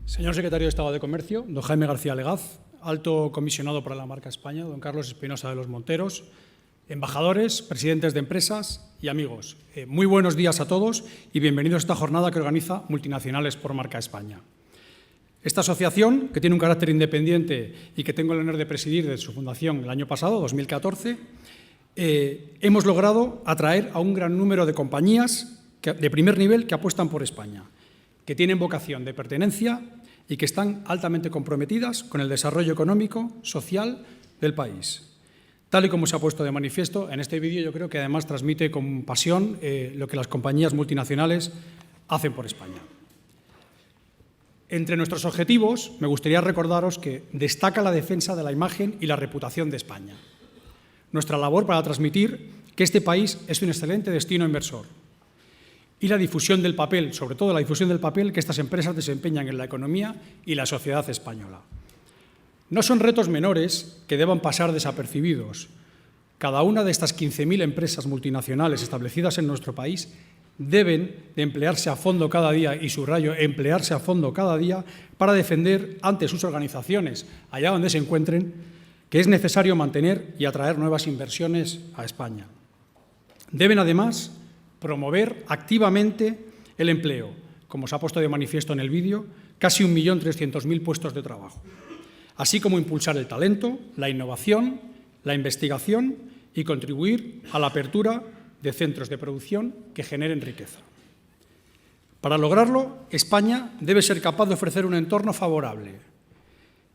Señor Secretario de Estado de Comercio, don Jaime García Legaz, Alto Comisionado para la Marca España, don Carlos Espinosa de los Monteros, embajadores, presidentes de empresas y amigos. Muy buenos días a todos y bienvenidos a esta jornada que organiza Multinacionales por Marca España. Esta asociación, que tiene un carácter independiente y que tengo el honor de presidir desde su fundación el año pasado, 2014, hemos logrado atraer a un gran número de compañías de primer nivel que apuestan por España, que tienen vocación de pertenencia y que están altamente comprometidas con el desarrollo económico, social del país. Tal y como se ha puesto de manifiesto en este vídeo, yo creo que además transmite con pasión lo que las compañías multinacionales hacen por España. Entre nuestros objetivos, me gustaría recordaros que destaca la defensa de la imagen y la reputación de España. Nuestra labor para transmitir que este país es un excelente destino inversor. Y la difusión del papel, sobre todo la difusión del papel que estas empresas desempeñan en la economía y la sociedad española. No son retos menores que deban pasar desapercibidos. Cada una de estas 15.000 empresas multinacionales establecidas en nuestro país deben de emplearse a fondo cada día, y subrayo, emplearse a fondo cada día para defender ante sus organizaciones, allá donde se encuentren, que es necesario mantener y atraer nuevas inversiones a España. Deben, además, promover activamente el empleo, como se ha puesto de manifiesto en el vídeo, casi 1.300.000 puestos de trabajo, así como impulsar el talento, la innovación, la investigación y contribuir a la apertura de centros de producción que generen riqueza. Para lograrlo, España debe ser capaz de ofrecer un entorno favorable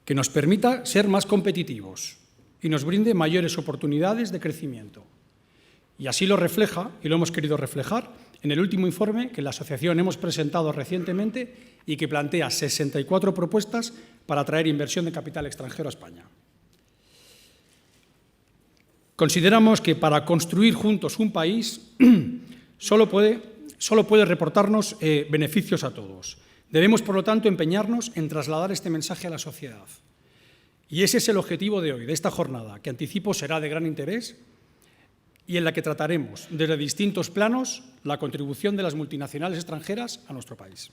que nos permita ser más competitivos y nos brinde mayores oportunidades de crecimiento. Y así lo refleja, y lo hemos querido reflejar, en el último informe que la asociación hemos presentado recientemente y que plantea 64 propuestas para atraer inversión de capital extranjero a España. Consideramos que para construir juntos un país solo puede reportarnos beneficios a todos. Debemos, por lo tanto, empeñarnos en trasladar este mensaje a la sociedad. Y ese es el objetivo de hoy, de esta jornada, que anticipo será de gran interés y en la que trataremos desde distintos planos la contribución de las multinacionales extranjeras a nuestro país.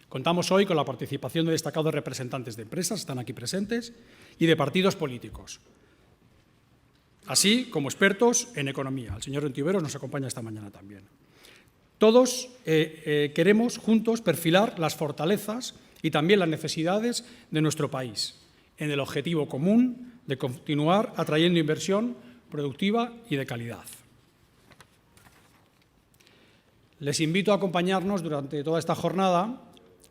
Contamos hoy con la participación de destacados representantes de empresas, están aquí presentes, y de partidos políticos, así como expertos en economía. El señor Ontiveros nos acompaña esta mañana también. Todos queremos juntos perfilar las fortalezas y también las necesidades de nuestro país, en el objetivo común de continuar atrayendo inversión productiva y de calidad. Les invito a acompañarnos durante toda esta jornada,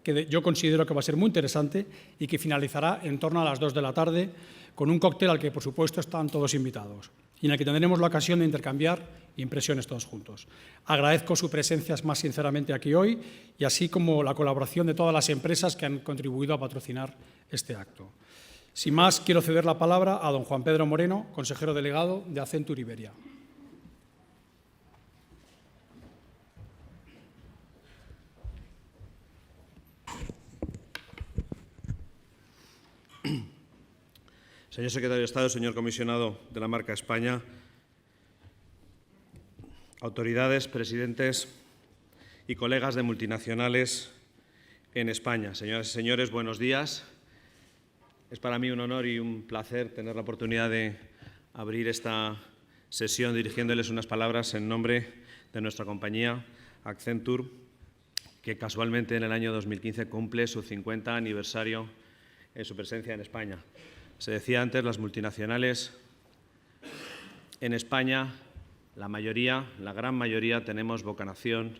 que yo considero que va a ser muy interesante y que finalizará en torno a las 2 de la tarde con un cóctel al que, por supuesto, están todos invitados y en el que tendremos la ocasión de intercambiar impresiones todos juntos. Agradezco su presencia más sinceramente aquí hoy y así como la colaboración de todas las empresas que han contribuido a patrocinar este acto. Sin más, quiero ceder la palabra a don Juan Pedro Moreno, consejero delegado de Accenture Iberia. Señor Secretario de Estado, señor Comisionado de la Marca España, autoridades, presidentes y colegas de multinacionales en España. Señoras y señores, buenos días. Es para mí un honor y un placer tener la oportunidad de abrir esta sesión dirigiéndoles unas palabras en nombre de nuestra compañía Accenture, que casualmente en el año 2015 cumple su 50 aniversario en su presencia en España. Se decía antes, las multinacionales en España, la gran mayoría tenemos vocación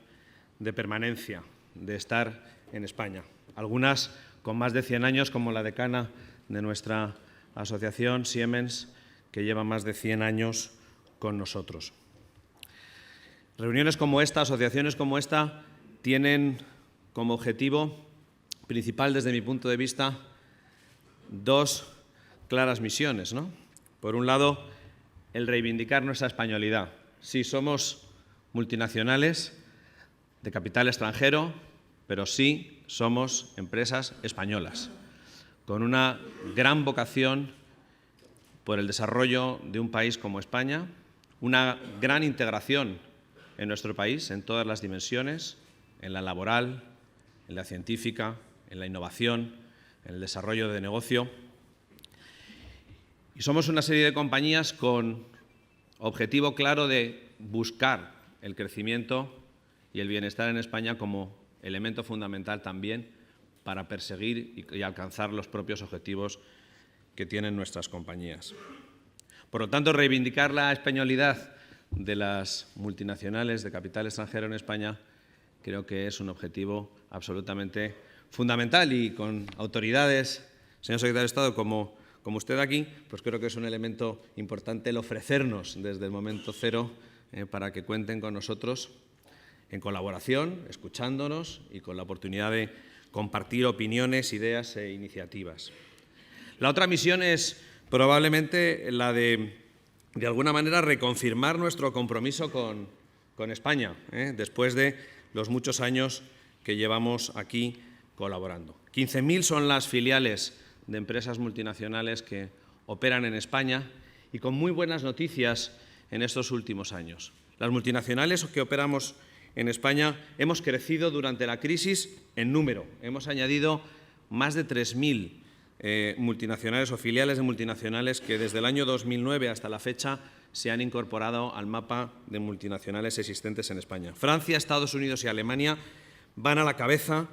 de permanencia, de estar en España. Algunas con más de 100 años, como la decana de nuestra asociación, Siemens, que lleva más de 100 años con nosotros. Reuniones como esta, asociaciones como esta, tienen como objetivo principal, desde mi punto de vista, dos claras misiones, ¿no? Por un lado, el reivindicar nuestra españolidad. Sí, somos multinacionales de capital extranjero, pero sí somos empresas españolas, con una gran vocación por el desarrollo de un país como España, una gran integración en nuestro país en todas las dimensiones, en la laboral, en la científica, en la innovación, en el desarrollo de negocio. Y somos una serie de compañías con objetivo claro de buscar el crecimiento y el bienestar en España como elemento fundamental también para perseguir y alcanzar los propios objetivos que tienen nuestras compañías. Por lo tanto, reivindicar la españolidad de las multinacionales de capital extranjero en España creo que es un objetivo absolutamente fundamental y con autoridades, señor secretario de Estado, como usted aquí, pues creo que es un elemento importante el ofrecernos desde el momento cero para que cuenten con nosotros en colaboración, escuchándonos y con la oportunidad de compartir opiniones, ideas e iniciativas. La otra misión es probablemente la de alguna manera, reconfirmar nuestro compromiso con España, después de los muchos años que llevamos aquí colaborando. 15.000 son las filiales de empresas multinacionales que operan en España y con muy buenas noticias en estos últimos años. Las multinacionales que operamos en España hemos crecido durante la crisis en número. Hemos añadido más de 3.000 multinacionales o filiales de multinacionales que desde el año 2009 hasta la fecha se han incorporado al mapa de multinacionales existentes en España. Francia, Estados Unidos y Alemania van a la cabeza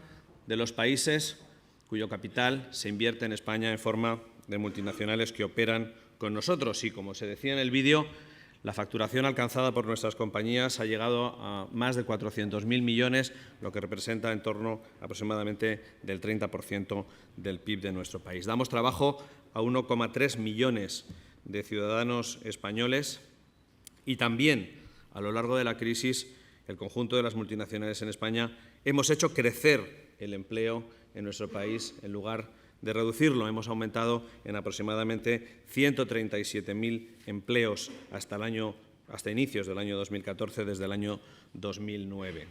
de los países cuyo capital se invierte en España en forma de multinacionales que operan con nosotros. Y, como se decía en el vídeo, la facturación alcanzada por nuestras compañías ha llegado a más de 400.000 millones, lo que representa en torno aproximadamente del 30% del PIB de nuestro país. Damos trabajo a 1,3 millones de ciudadanos españoles y también, a lo largo de la crisis, el conjunto de las multinacionales en España hemos hecho crecer el empleo en nuestro país en lugar de reducirlo. Hemos aumentado en aproximadamente 137.000 empleos hasta inicios del año 2014, desde el año 2009.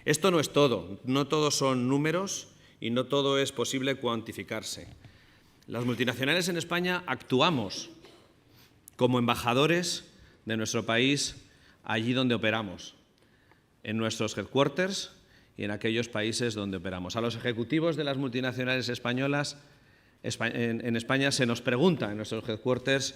Esto no es todo, no todos son números y no todo es posible cuantificarse. Las multinacionales en España actuamos como embajadores de nuestro país allí donde operamos, en nuestros headquarters y en aquellos países donde operamos. A los ejecutivos de las multinacionales españolas en España se nos pregunta en nuestros headquarters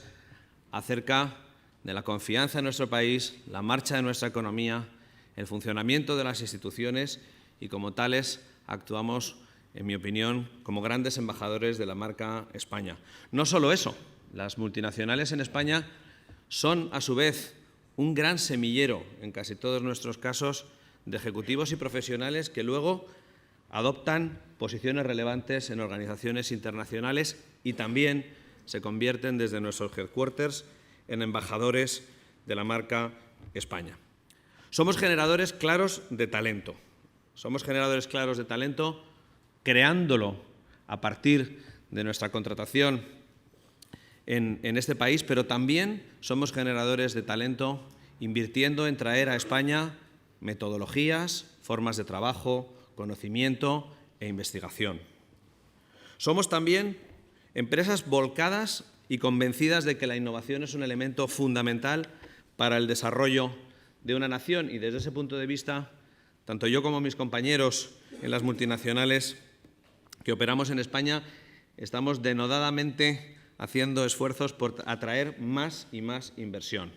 acerca de la confianza en nuestro país, la marcha de nuestra economía, el funcionamiento de las instituciones y, como tales, actuamos, en mi opinión, como grandes embajadores de la marca España. No solo eso, las multinacionales en España son, a su vez, un gran semillero, en casi todos nuestros casos, de ejecutivos y profesionales que luego adoptan posiciones relevantes en organizaciones internacionales y también se convierten desde nuestros headquarters en embajadores de la marca España. Somos generadores claros de talento. Somos generadores claros de talento creándolo a partir de nuestra contratación en este país, pero también somos generadores de talento invirtiendo en traer a España metodologías, formas de trabajo, conocimiento e investigación. Somos también empresas volcadas y convencidas de que la innovación es un elemento fundamental para el desarrollo de una nación y, desde ese punto de vista, tanto yo como mis compañeros en las multinacionales que operamos en España estamos denodadamente haciendo esfuerzos por atraer más y más inversión,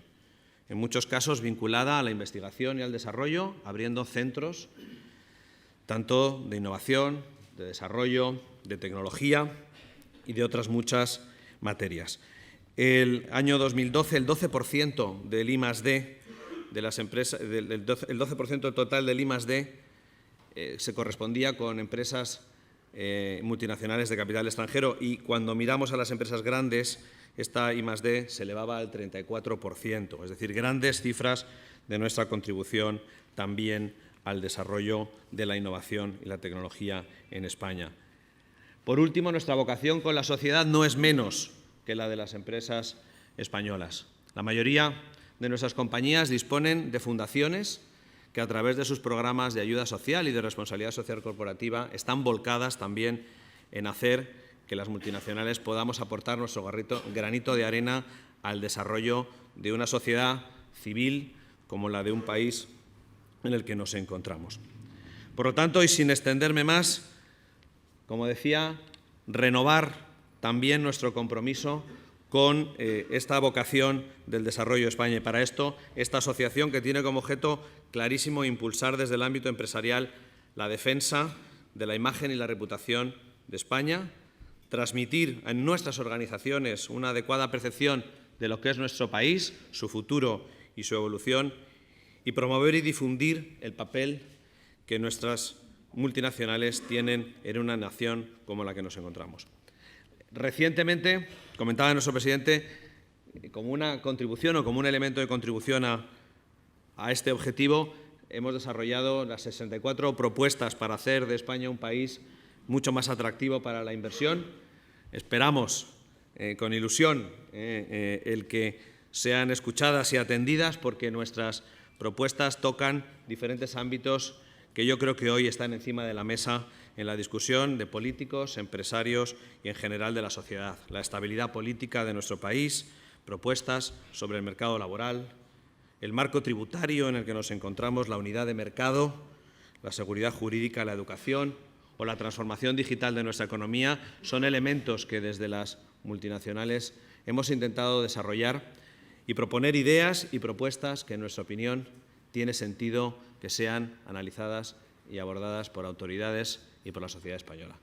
en muchos casos vinculada a la investigación y al desarrollo, abriendo centros tanto de innovación, de desarrollo, de tecnología y de otras muchas materias. El año 2012, el 12% del I+D de las empresas, el 12% total del I+D se correspondía con empresas multinacionales de capital extranjero, y cuando miramos a las empresas grandes, esta I+D se elevaba al 34%, es decir, grandes cifras de nuestra contribución también al desarrollo de la innovación y la tecnología en España. Por último, nuestra vocación con la sociedad no es menos que la de las empresas españolas. La mayoría de nuestras compañías disponen de fundaciones que, a través de sus programas de ayuda social y de responsabilidad social corporativa, están volcadas también en hacer que las multinacionales podamos aportar nuestro granito de arena al desarrollo de una sociedad civil como la de un país en el que nos encontramos. Por lo tanto, y sin extenderme más, como decía, renovar también nuestro compromiso con esta vocación del desarrollo de España. Y para esto, esta asociación, que tiene como objeto clarísimo impulsar desde el ámbito empresarial la defensa de la imagen y la reputación de España, transmitir en nuestras organizaciones una adecuada percepción de lo que es nuestro país, su futuro y su evolución, y promover y difundir el papel que nuestras multinacionales tienen en una nación como la que nos encontramos. Recientemente, comentaba nuestro presidente, como una contribución o como un elemento de contribución a este objetivo, hemos desarrollado las 64 propuestas para hacer de España un país mucho más atractivo para la inversión. Esperamos con ilusión el que sean escuchadas y atendidas, porque nuestras propuestas tocan diferentes ámbitos que yo creo que hoy están encima de la mesa en la discusión de políticos, empresarios y en general de la sociedad. La estabilidad política de nuestro país, propuestas sobre el mercado laboral, el marco tributario en el que nos encontramos, la unidad de mercado, la seguridad jurídica, la educación o la transformación digital de nuestra economía son elementos que desde las multinacionales hemos intentado desarrollar y proponer ideas y propuestas que, en nuestra opinión, tiene sentido que sean analizadas y abordadas por autoridades y por la sociedad española.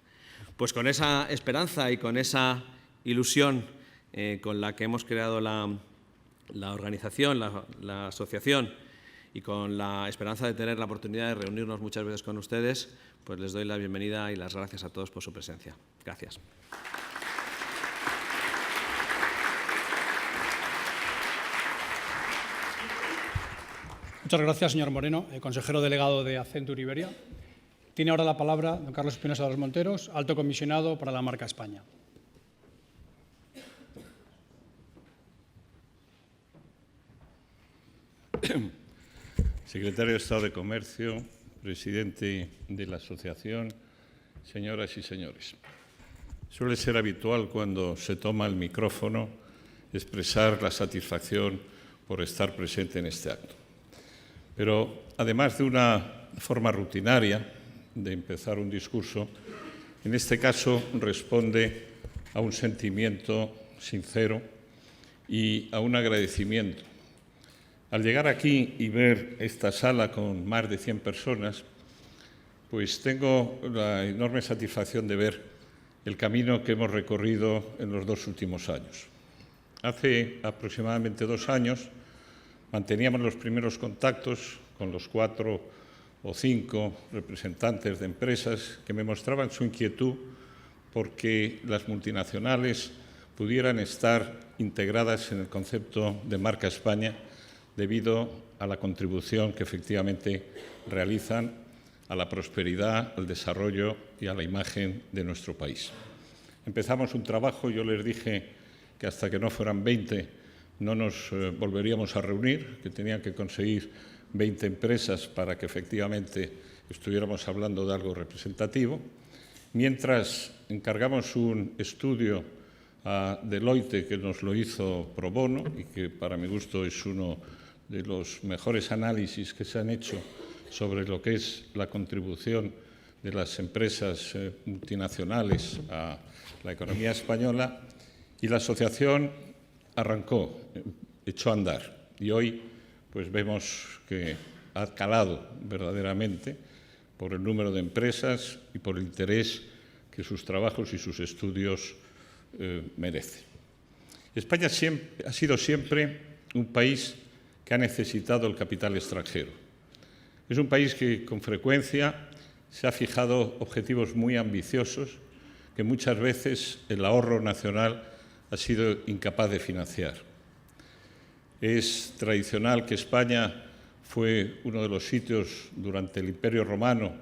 Pues con esa esperanza y con esa ilusión con la que hemos creado la organización, la asociación, y con la esperanza de tener la oportunidad de reunirnos muchas veces con ustedes, pues les doy la bienvenida y las gracias a todos por su presencia. Gracias. Muchas gracias, señor Moreno, consejero delegado de Accenture Iberia. Tiene ahora la palabra don Carlos Espinosa de los Monteros, alto comisionado para la marca España. Secretario de Estado de Comercio, presidente de la asociación, señoras y señores. Suele ser habitual, cuando se toma el micrófono, expresar la satisfacción por estar presente en este acto. Pero, además de una forma rutinaria de empezar un discurso, en este caso responde a un sentimiento sincero y a un agradecimiento. Al llegar aquí y ver esta sala con más de 100 personas, pues tengo la enorme satisfacción de ver el camino que hemos recorrido en los 2 últimos años. Hace aproximadamente 2 años manteníamos los primeros contactos con los 4 o 5 representantes de empresas que me mostraban su inquietud porque las multinacionales pudieran estar integradas en el concepto de marca España, debido a la contribución que efectivamente realizan a la prosperidad, al desarrollo y a la imagen de nuestro país. Empezamos un trabajo, yo les dije que hasta que no fueran 20 no nos volveríamos a reunir, que tenían que conseguir 20 empresas para que efectivamente estuviéramos hablando de algo representativo, mientras encargamos un estudio a Deloitte, que nos lo hizo pro bono y que para mi gusto es uno de los mejores análisis que se han hecho sobre lo que es la contribución de las empresas multinacionales a la economía española, y la asociación arrancó, echó a andar, y hoy pues vemos que ha calado verdaderamente por el número de empresas y por el interés que sus trabajos y sus estudios merecen. España ha sido siempre un país que ha necesitado el capital extranjero. Es un país que con frecuencia se ha fijado objetivos muy ambiciosos que muchas veces el ahorro nacional ha sido incapaz de financiar. Es tradicional que España fue uno de los sitios durante el Imperio Romano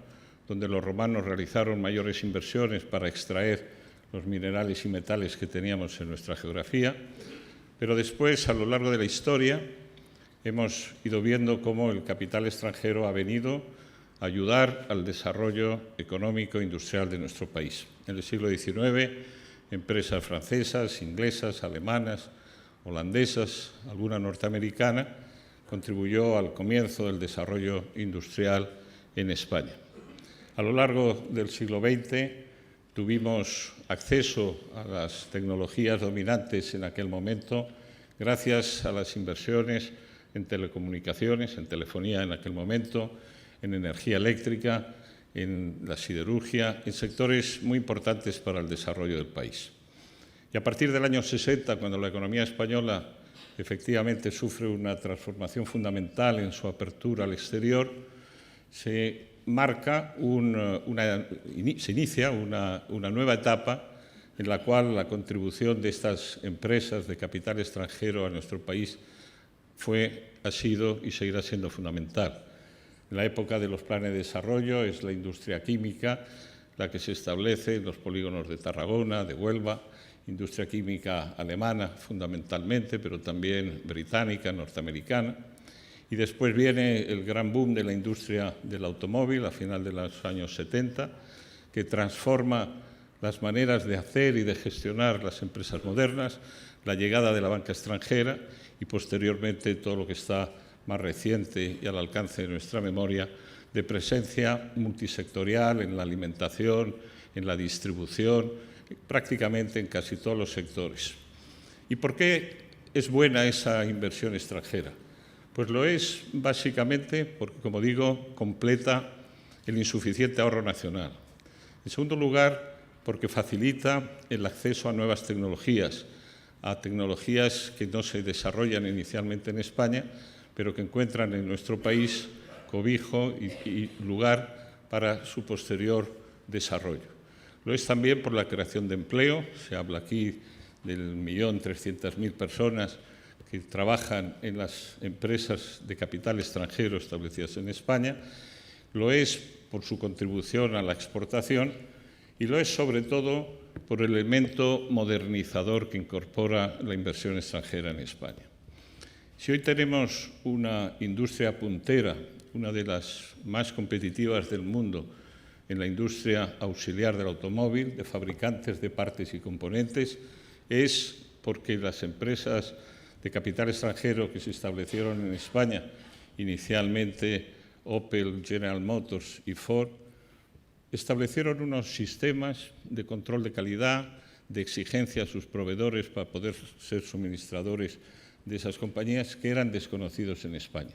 donde los romanos realizaron mayores inversiones para extraer los minerales y metales que teníamos en nuestra geografía, pero después, a lo largo de la historia, hemos ido viendo cómo el capital extranjero ha venido a ayudar al desarrollo económico e industrial de nuestro país. En el siglo XIX, empresas francesas, inglesas, alemanas, holandesas, alguna norteamericana, contribuyó al comienzo del desarrollo industrial en España. A lo largo del siglo XX, Tuvimos acceso a las tecnologías dominantes en aquel momento gracias a las inversiones en telecomunicaciones, en telefonía en aquel momento, en energía eléctrica, en la siderurgia, en sectores muy importantes para el desarrollo del país. Y a partir del año 60, cuando la economía española efectivamente sufre una transformación fundamental en su apertura al exterior, se inicia una nueva etapa en la cual la contribución de estas empresas de capital extranjero a nuestro país ha sido y seguirá siendo fundamental. En la época de los planes de desarrollo es la industria química la que se establece en los polígonos de Tarragona, de Huelva, industria química alemana fundamentalmente, pero también británica, norteamericana. Y después viene el gran boom de la industria del automóvil a final de los años 70, que transforma las maneras de hacer y de gestionar las empresas modernas, la llegada de la banca extranjera y posteriormente todo lo que está más reciente y al alcance de nuestra memoria, de presencia multisectorial en la alimentación, en la distribución, prácticamente en casi todos los sectores. ¿Y por qué es buena esa inversión extranjera? Pues lo es básicamente porque, como digo, completa el insuficiente ahorro nacional. En segundo lugar, porque facilita el acceso a nuevas tecnologías, a tecnologías que no se desarrollan inicialmente en España, pero que encuentran en nuestro país cobijo y lugar para su posterior desarrollo. Lo es también por la creación de empleo. Se habla aquí del 1.300.000 personas que trabajan en las empresas de capital extranjero establecidas en España. Lo es por su contribución a la exportación y lo es sobre todo por el elemento modernizador que incorpora la inversión extranjera en España. Si hoy tenemos una industria puntera, una de las más competitivas del mundo en la industria auxiliar del automóvil, de fabricantes de partes y componentes, es porque las empresas de capital extranjero que se establecieron en España, inicialmente Opel, General Motors y Ford, establecieron unos sistemas de control de calidad, de exigencia a sus proveedores para poder ser suministradores de esas compañías que eran desconocidos en España.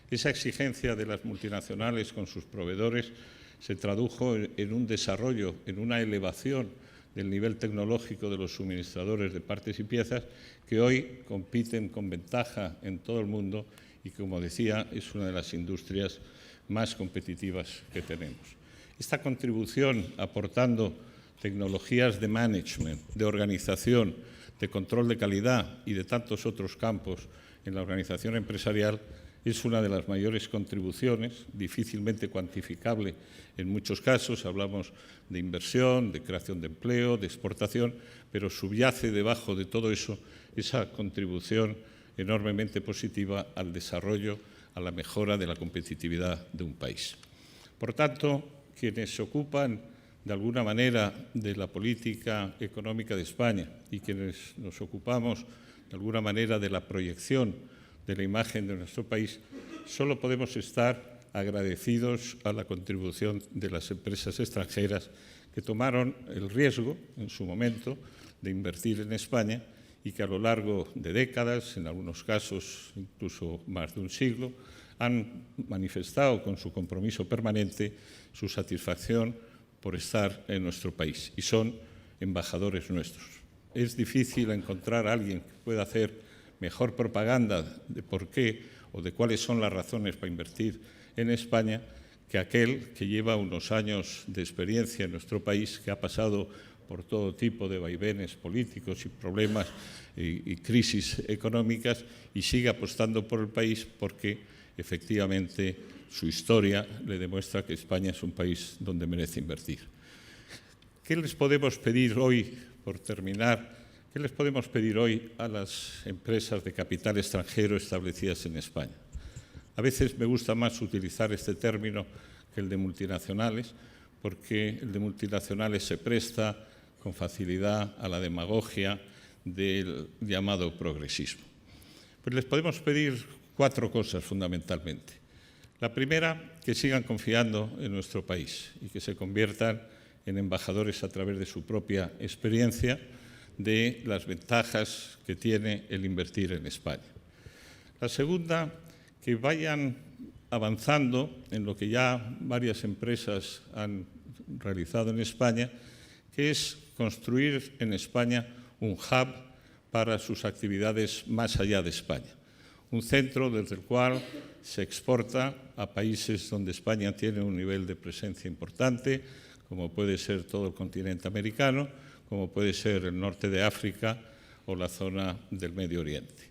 Esa exigencia de las multinacionales con sus proveedores se tradujo en un desarrollo, en una elevación del nivel tecnológico de los suministradores de partes y piezas que hoy compiten con ventaja en todo el mundo y, como decía, es una de las industrias más competitivas que tenemos. Esta contribución aportando tecnologías de management, de organización, de control de calidad y de tantos otros campos en la organización empresarial es una de las mayores contribuciones, difícilmente cuantificable en muchos casos. Hablamos de inversión, de creación de empleo, de exportación, pero subyace debajo de todo eso esa contribución enormemente positiva al desarrollo, a la mejora de la competitividad de un país. Por tanto, quienes se ocupan de alguna manera de la política económica de España y quienes nos ocupamos de alguna manera de la proyección de la imagen de nuestro país, solo podemos estar agradecidos a la contribución de las empresas extranjeras que tomaron el riesgo en su momento de invertir en España y que a lo largo de décadas, en algunos casos incluso más de un siglo, han manifestado con su compromiso permanente su satisfacción por estar en nuestro país y son embajadores nuestros. Es difícil encontrar a alguien que pueda hacer mejor propaganda de por qué o de cuáles son las razones para invertir en España que aquel que lleva unos años de experiencia en nuestro país, que ha pasado por todo tipo de vaivenes políticos y problemas y crisis económicas y sigue apostando por el país porque efectivamente su historia le demuestra que España es un país donde merece invertir. ¿Qué les podemos pedir hoy, por terminar? ¿Qué les podemos pedir hoy a las empresas de capital extranjero establecidas en España? A veces me gusta más utilizar este término que el de multinacionales, porque el de multinacionales se presta con facilidad a la demagogia del llamado progresismo. Pues les podemos pedir 4 cosas fundamentalmente. La primera, que sigan confiando en nuestro país y que se conviertan en embajadores a través de su propia experiencia de las ventajas que tiene el invertir en España. La segunda, que vayan avanzando en lo que ya varias empresas han realizado en España, que es construir en España un hub para sus actividades más allá de España. Un centro desde el cual se exporta a países donde España tiene un nivel de presencia importante, como puede ser todo el continente americano, como puede ser el norte de África o la zona del Medio Oriente.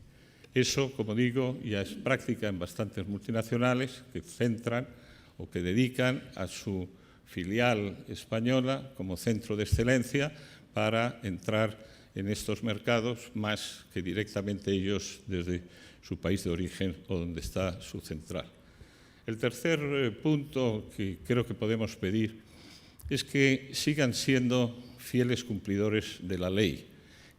Eso, como digo, ya es práctica en bastantes multinacionales que centran o que dedican a su filial española como centro de excelencia para entrar en estos mercados más que directamente ellos desde su país de origen o donde está su central. El tercer punto que creo que podemos pedir es que sigan siendo fieles cumplidores de la ley,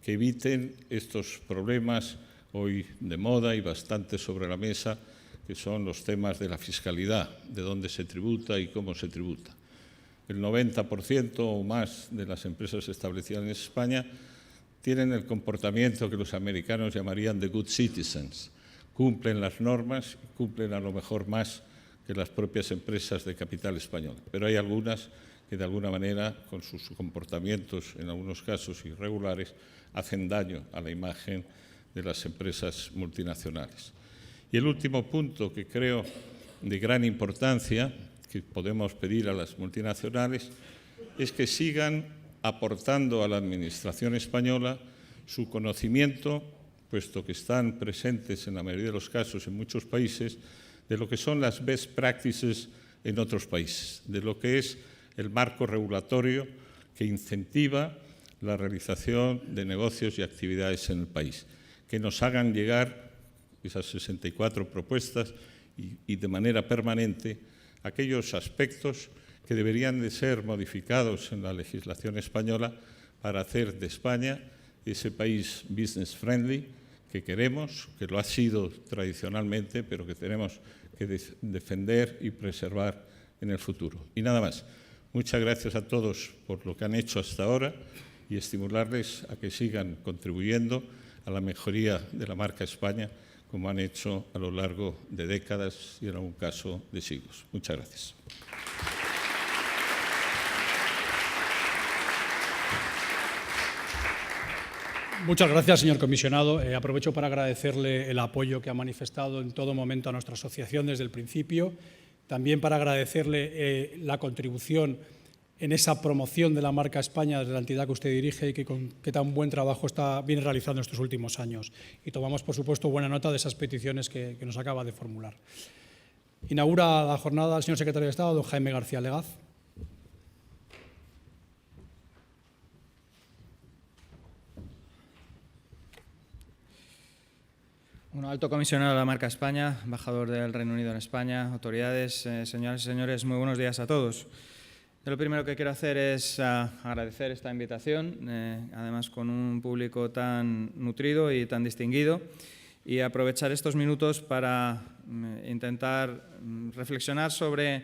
que eviten estos problemas hoy de moda y bastante sobre la mesa, que son los temas de la fiscalidad, de dónde se tributa y cómo se tributa. El 90% o más de las empresas establecidas en España tienen el comportamiento que los americanos llamarían de good citizens. Cumplen las normas, cumplen a lo mejor más que las propias empresas de capital español. Pero hay algunas que de alguna manera, con sus comportamientos, en algunos casos irregulares, hacen daño a la imagen de las empresas multinacionales. Y el último punto que creo de gran importancia que podemos pedir a las multinacionales es que sigan aportando a la Administración española su conocimiento, puesto que están presentes en la mayoría de los casos en muchos países, de lo que son las best practices en otros países, de lo que es el marco regulatorio que incentiva la realización de negocios y actividades en el país, que nos hagan llegar esas 64 propuestas y de manera permanente aquellos aspectos que deberían de ser modificados en la legislación española para hacer de España ese país business friendly que queremos, que lo ha sido tradicionalmente, pero que tenemos que defender y preservar en el futuro. Y nada más. Muchas gracias a todos por lo que han hecho hasta ahora y estimularles a que sigan contribuyendo a la mejoría de la marca España, como han hecho a lo largo de décadas y en algún caso de siglos. Muchas gracias. Muchas gracias, señor comisionado. Aprovecho para agradecerle el apoyo que ha manifestado en todo momento a nuestra asociación desde el principio. También para agradecerle la contribución en esa promoción de la marca España desde la entidad que usted dirige y que tan buen trabajo viene realizando estos últimos años. Y tomamos, por supuesto, buena nota de esas peticiones que nos acaba de formular. Inaugura la jornada el señor secretario de Estado, don Jaime García Legaz. Bueno, alto comisionado de la marca España, embajador del Reino Unido en España, autoridades, señoras y señores, muy buenos días a todos. Yo lo primero que quiero hacer es agradecer esta invitación, además con un público tan nutrido y tan distinguido, y aprovechar estos minutos para intentar reflexionar sobre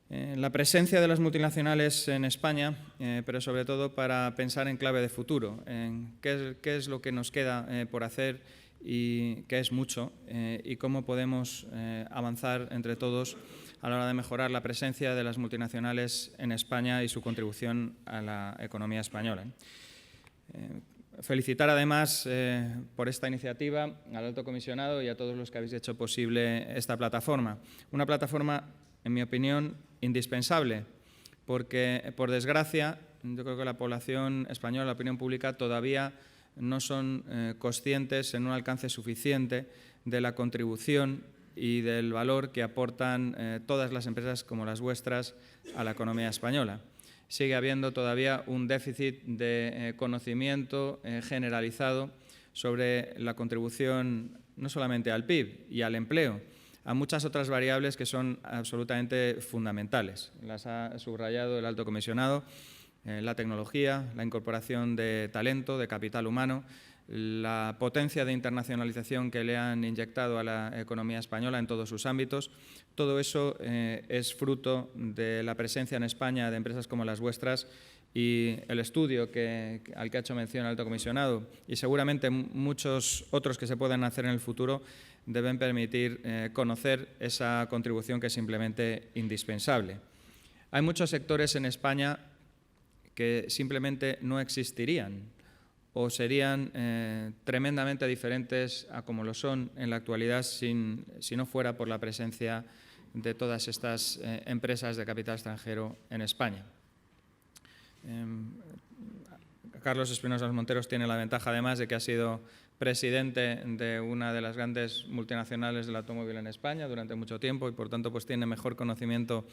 la presencia de las multinacionales en España, pero sobre todo para pensar en clave de futuro, en qué es lo que nos queda por hacer y que es mucho, y cómo podemos avanzar entre todos a la hora de mejorar la presencia de las multinacionales en España y su contribución a la economía española. Felicitar además por esta iniciativa al alto comisionado y a todos los que habéis hecho posible esta plataforma. Una plataforma, en mi opinión, indispensable, porque, por desgracia, yo creo que la población española, la opinión pública, todavía no son conscientes en un alcance suficiente de la contribución y del valor que aportan todas las empresas como las vuestras a la economía española. Sigue habiendo todavía un déficit de conocimiento generalizado sobre la contribución no solamente al PIB y al empleo, a muchas otras variables que son absolutamente fundamentales. Las ha subrayado el alto comisionado. La tecnología, la incorporación de talento, de capital humano, la potencia de internacionalización que le han inyectado a la economía española en todos sus ámbitos. Todo eso es fruto de la presencia en España de empresas como las vuestras y el estudio al que ha hecho mención el alto comisionado y seguramente muchos otros que se puedan hacer en el futuro deben permitir conocer esa contribución que es simplemente indispensable. Hay muchos sectores en España que simplemente no existirían o serían tremendamente diferentes a como lo son en la actualidad si no fuera por la presencia de todas estas empresas de capital extranjero en España. Carlos Espinosa Monteros tiene la ventaja además de que ha sido presidente de una de las grandes multinacionales del automóvil en España durante mucho tiempo y por tanto pues tiene mejor conocimiento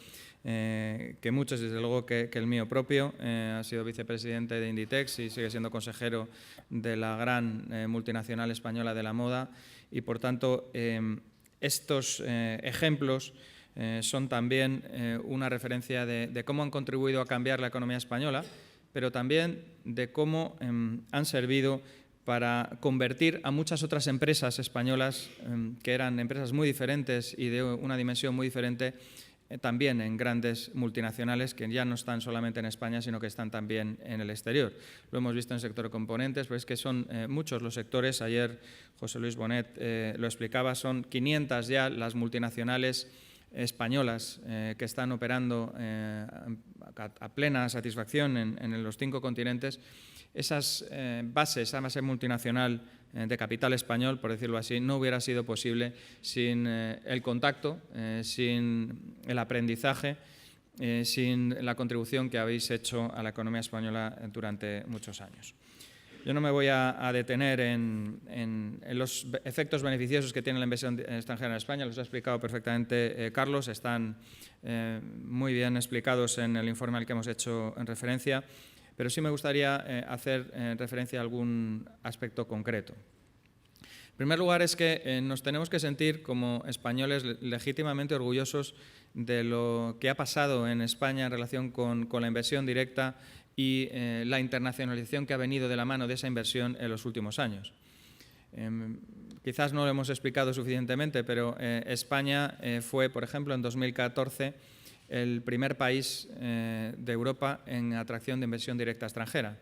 que muchos, desde luego que el mío propio. Ha sido vicepresidente de Inditex y sigue siendo consejero de la gran multinacional española de la moda y por tanto estos ejemplos son también una referencia de cómo han contribuido a cambiar la economía española, pero también de cómo han servido para convertir a muchas otras empresas españolas, que eran empresas muy diferentes y de una dimensión muy diferente, también en grandes multinacionales que ya no están solamente en España, sino que están también en el exterior. Lo hemos visto en el sector de componentes, pero es que son muchos los sectores. Ayer José Luis Bonet lo explicaba, son 500 ya las multinacionales españolas que están operando a plena satisfacción en los 5 continentes. Esas bases, esa base multinacional de capital español, por decirlo así, no hubiera sido posible sin el contacto, sin el aprendizaje, sin la contribución que habéis hecho a la economía española durante muchos años. Yo no me voy a detener en los efectos beneficiosos que tiene la inversión extranjera en España, los ha explicado perfectamente Carlos, están muy bien explicados en el informe al que hemos hecho en referencia, pero sí me gustaría hacer referencia a algún aspecto concreto. En primer lugar es que nos tenemos que sentir como españoles legítimamente orgullosos de lo que ha pasado en España en relación con la inversión directa y la internacionalización que ha venido de la mano de esa inversión en los últimos años. Quizás no lo hemos explicado suficientemente, pero España fue, por ejemplo, en 2014 el primer país de Europa en atracción de inversión directa extranjera,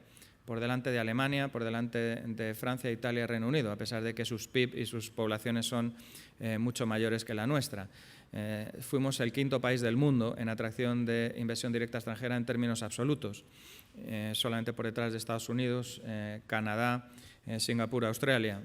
por delante de Alemania, por delante de Francia, Italia y Reino Unido, a pesar de que sus PIB y sus poblaciones son mucho mayores que la nuestra. Fuimos el 5º país del mundo en atracción de inversión directa extranjera en términos absolutos, solamente por detrás de Estados Unidos, Canadá, Singapur, Australia.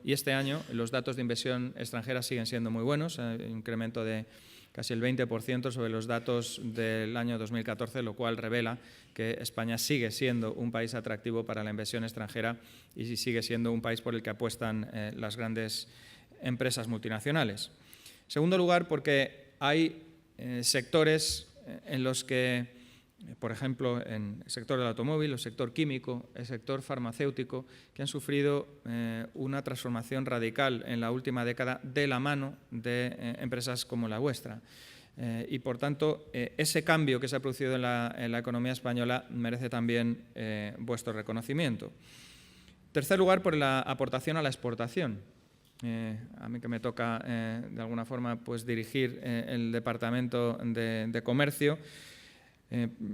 Y este año los datos de inversión extranjera siguen siendo muy buenos, un incremento de casi el 20% sobre los datos del año 2014, lo cual revela que España sigue siendo un país atractivo para la inversión extranjera y sigue siendo un país por el que apuestan las grandes empresas multinacionales. En segundo lugar, porque hay sectores en los que, por ejemplo, en el sector del automóvil, el sector químico, el sector farmacéutico, que han sufrido una transformación radical en la última década de la mano de empresas como la vuestra. Y, por tanto, ese cambio que se ha producido en la economía española merece también vuestro reconocimiento. En tercer lugar, por la aportación a la exportación. A mí que me toca, de alguna forma, pues, dirigir el Departamento de Comercio,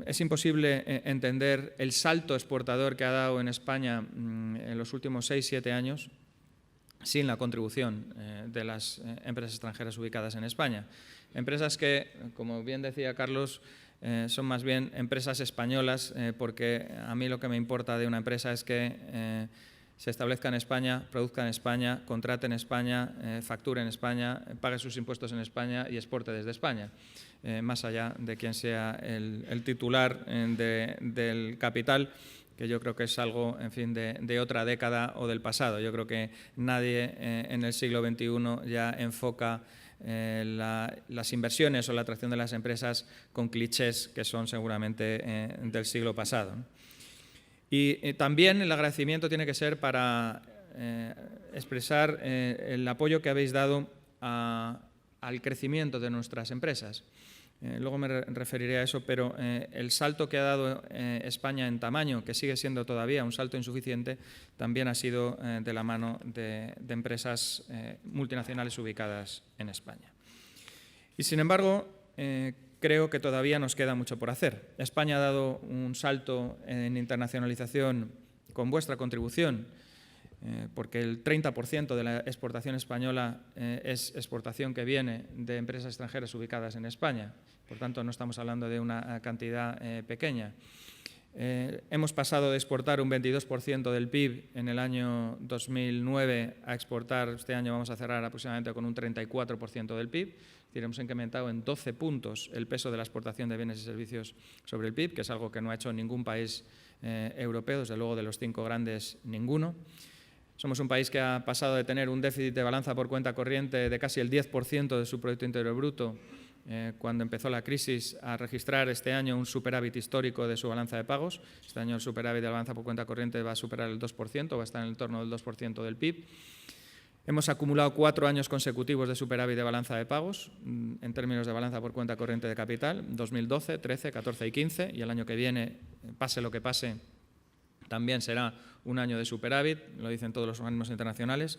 es imposible entender el salto exportador que ha dado en España en los últimos 6-7 años sin la contribución de las empresas extranjeras ubicadas en España. Empresas que, como bien decía Carlos, son más bien empresas españolas, porque a mí lo que me importa de una empresa es que se establezca en España, produzca en España, contrate en España, facture en España, pague sus impuestos en España y exporte desde España, más allá de quién sea el titular del capital, que yo creo que es algo, en fin, de otra década o del pasado. Yo creo que nadie en el siglo XXI ya enfoca las inversiones o la atracción de las empresas con clichés que son seguramente del siglo pasado, ¿no? Y también el agradecimiento tiene que ser para expresar el apoyo que habéis dado a al crecimiento de nuestras empresas. Luego me referiré a eso, pero el salto que ha dado España en tamaño, que sigue siendo todavía un salto insuficiente, también ha sido de la mano de empresas multinacionales ubicadas en España. Y sin embargo, creo que todavía nos queda mucho por hacer. España ha dado un salto en internacionalización con vuestra contribución, porque el 30% de la exportación española es exportación que viene de empresas extranjeras ubicadas en España. Por tanto, no estamos hablando de una cantidad pequeña. Hemos pasado de exportar un 22% del PIB en el año 2009 a exportar, este año vamos a cerrar aproximadamente con un 34% del PIB. Es decir, hemos incrementado en 12 puntos el peso de la exportación de bienes y servicios sobre el PIB, que es algo que no ha hecho ningún país europeo, desde luego de los 5 grandes ninguno. Somos un país que ha pasado de tener un déficit de balanza por cuenta corriente de casi el 10% de su Producto Interior Bruto cuando empezó la crisis, a registrar este año un superávit histórico de su balanza de pagos. Este año el superávit de la balanza por cuenta corriente va a superar el 2%, va a estar en el torno del 2% del PIB. Hemos acumulado 4 años consecutivos de superávit de balanza de pagos en términos de balanza por cuenta corriente de capital, 2012, 13, 14 y 15, y el año que viene, pase lo que pase, también será un año de superávit, lo dicen todos los organismos internacionales.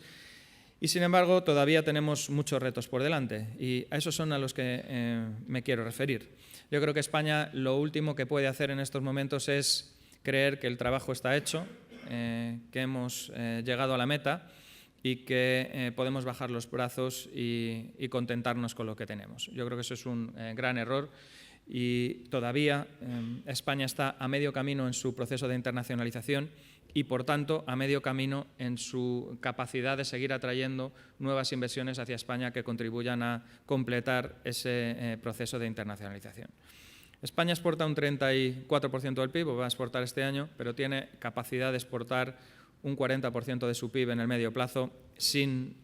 Y, sin embargo, todavía tenemos muchos retos por delante y a esos son a los que me quiero referir. Yo creo que España lo último que puede hacer en estos momentos es creer que el trabajo está hecho, que hemos llegado a la meta y que podemos bajar los brazos y contentarnos con lo que tenemos. Yo creo que eso es un gran error y todavía España está a medio camino en su proceso de internacionalización y, por tanto, a medio camino en su capacidad de seguir atrayendo nuevas inversiones hacia España que contribuyan a completar ese proceso de internacionalización. España exporta un 34% del PIB, o va a exportar este año, pero tiene capacidad de exportar un 40% de su PIB en el medio plazo sin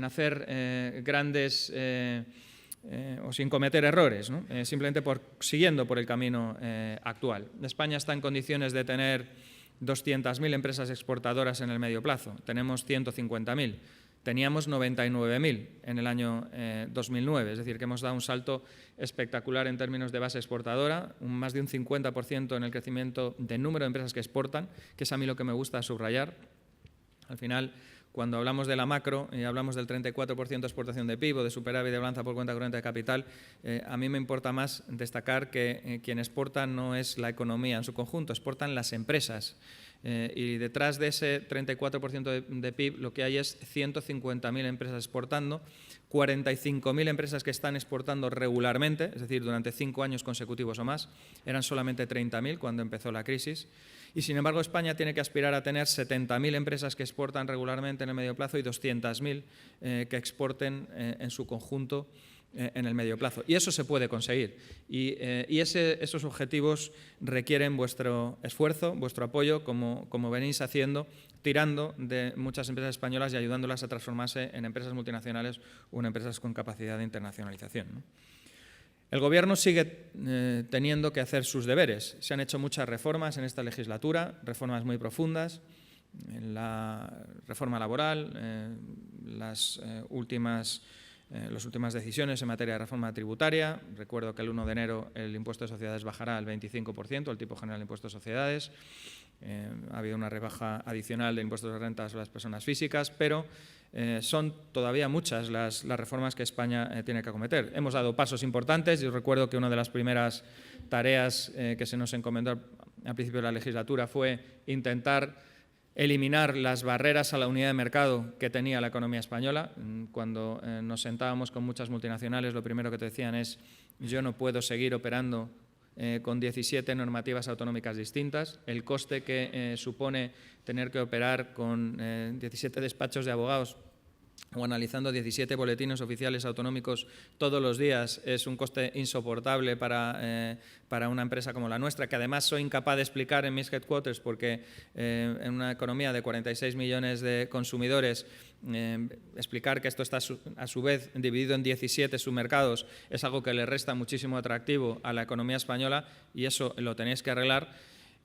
hacer grandes o sin cometer errores, ¿no? Simplemente siguiendo por el camino actual. España está en condiciones de tener 200.000 empresas exportadoras en el medio plazo. Tenemos 150.000. Teníamos 99.000 en el año 2009, es decir, que hemos dado un salto espectacular en términos de base exportadora, más de un 50% en el crecimiento del número de empresas que exportan, que es a mí lo que me gusta subrayar. Al final, cuando hablamos de la macro y hablamos del 34% de exportación de PIB o de superávit de balanza por cuenta corriente de capital, a mí me importa más destacar que quien exporta no es la economía en su conjunto, exportan las empresas. Y detrás de ese 34% de PIB lo que hay es 150.000 empresas exportando, 45.000 empresas que están exportando regularmente, es decir, durante 5 años consecutivos o más. Eran solamente 30.000 cuando empezó la crisis. Y, sin embargo, España tiene que aspirar a tener 70.000 empresas que exportan regularmente en el medio plazo y 200.000 que exporten en su conjunto en el medio plazo. Y eso se puede conseguir. Y esos objetivos requieren vuestro esfuerzo, vuestro apoyo, como venís haciendo, tirando de muchas empresas españolas y ayudándolas a transformarse en empresas multinacionales o en empresas con capacidad de internacionalización, ¿no? El Gobierno sigue teniendo que hacer sus deberes. Se han hecho muchas reformas en esta legislatura, reformas muy profundas, la reforma laboral, las últimas decisiones en materia de reforma tributaria. Recuerdo que el 1 de enero el impuesto de sociedades bajará al 25%, el tipo general de impuestos de sociedades. Ha habido una rebaja adicional de impuestos de rentas a las personas físicas, pero son todavía muchas las reformas que España tiene que acometer. Hemos dado pasos importantes. Yo recuerdo que una de las primeras tareas que se nos encomendó al principio de la legislatura fue intentar eliminar las barreras a la unidad de mercado que tenía la economía española. Cuando nos sentábamos con muchas multinacionales, lo primero que te decían es: yo no puedo seguir operando con 17 normativas autonómicas distintas. El coste que supone tener que operar con 17 despachos de abogados o analizando 17 boletines oficiales autonómicos todos los días es un coste insoportable para una empresa como la nuestra, que además soy incapaz de explicar en mis headquarters porque en una economía de 46 millones de consumidores explicar que esto está a su vez dividido en 17 submercados es algo que le resta muchísimo atractivo a la economía española y eso lo tenéis que arreglar.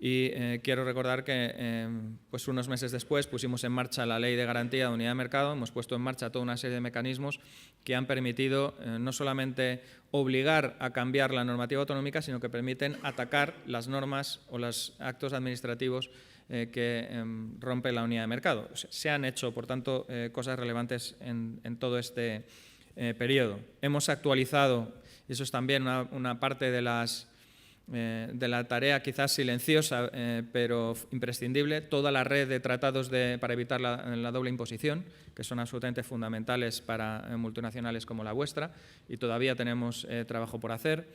Y quiero recordar que pues unos meses después pusimos en marcha la Ley de Garantía de Unidad de Mercado, hemos puesto en marcha toda una serie de mecanismos que han permitido no solamente obligar a cambiar la normativa autonómica, sino que permiten atacar las normas o los actos administrativos que rompen la unidad de mercado. Se han hecho, por tanto, cosas relevantes en todo este periodo. Hemos actualizado, y eso es también una parte de la tarea quizás silenciosa, pero imprescindible, toda la red de tratados para evitar la doble imposición, que son absolutamente fundamentales para multinacionales como la vuestra, y todavía tenemos trabajo por hacer.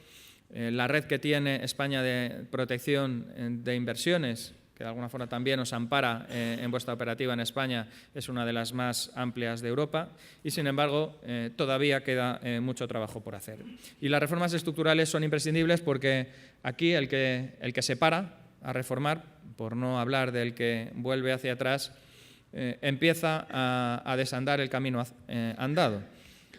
La red que tiene España de protección de inversiones, que de alguna forma también os ampara en vuestra operativa en España, es una de las más amplias de Europa y, sin embargo, todavía queda mucho trabajo por hacer. Y las reformas estructurales son imprescindibles porque aquí el que se para a reformar, por no hablar del que vuelve hacia atrás, empieza a desandar el camino andado.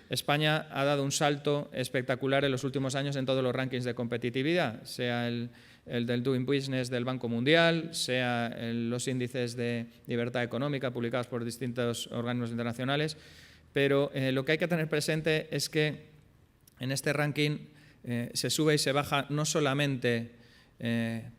España ha dado un salto espectacular en los últimos años en todos los rankings de competitividad, sea el del Doing Business del Banco Mundial, sea los índices de libertad económica publicados por distintos organismos internacionales, pero lo que hay que tener presente es que en este ranking se sube y se baja no solamente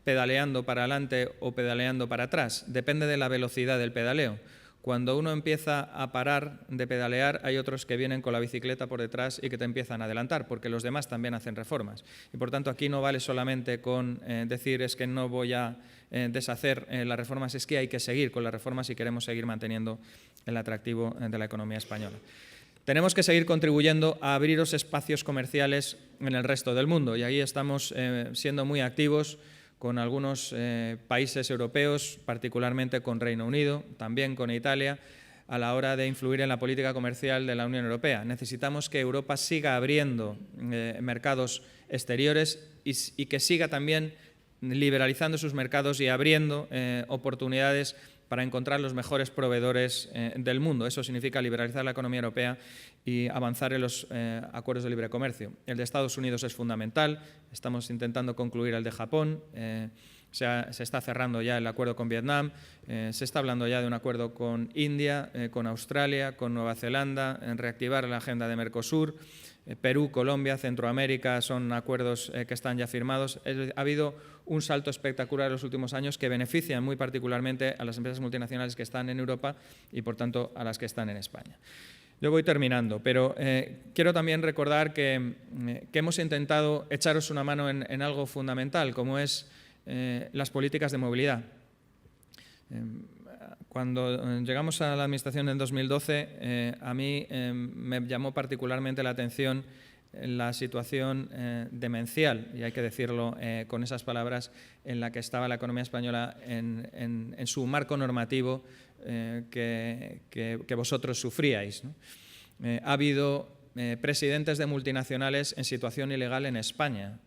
pedaleando para adelante o pedaleando para atrás, depende de la velocidad del pedaleo. Cuando uno empieza a parar de pedalear, hay otros que vienen con la bicicleta por detrás y que te empiezan a adelantar, porque los demás también hacen reformas. Y por tanto, aquí no vale solamente con decir es que no voy a deshacer las reformas, es que hay que seguir con las reformas si queremos seguir manteniendo el atractivo de la economía española. Tenemos que seguir contribuyendo a abrir los espacios comerciales en el resto del mundo y ahí estamos siendo muy activos con algunos países europeos, particularmente con Reino Unido, también con Italia, a la hora de influir en la política comercial de la Unión Europea. Necesitamos que Europa siga abriendo mercados exteriores y que siga también liberalizando sus mercados y abriendo oportunidades para encontrar los mejores proveedores del mundo. Eso significa liberalizar la economía europea y avanzar en los acuerdos de libre comercio. El de Estados Unidos es fundamental, estamos intentando concluir el de Japón, se está cerrando ya el acuerdo con Vietnam, se está hablando ya de un acuerdo con India, con Australia, con Nueva Zelanda, en reactivar la agenda de Mercosur. Perú, Colombia, Centroamérica son acuerdos que están ya firmados. Ha habido un salto espectacular en los últimos años que benefician muy particularmente a las empresas multinacionales que están en Europa y, por tanto, a las que están en España. Yo voy terminando, pero quiero también recordar que hemos intentado echaros una mano en algo fundamental, como es las políticas de movilidad. Cuando llegamos a la Administración en 2012, a mí me llamó particularmente la atención la situación demencial, y hay que decirlo con esas palabras, en la que estaba la economía española en su marco normativo que vosotros sufríais, ¿no? Ha habido presidentes de multinacionales en situación ilegal en España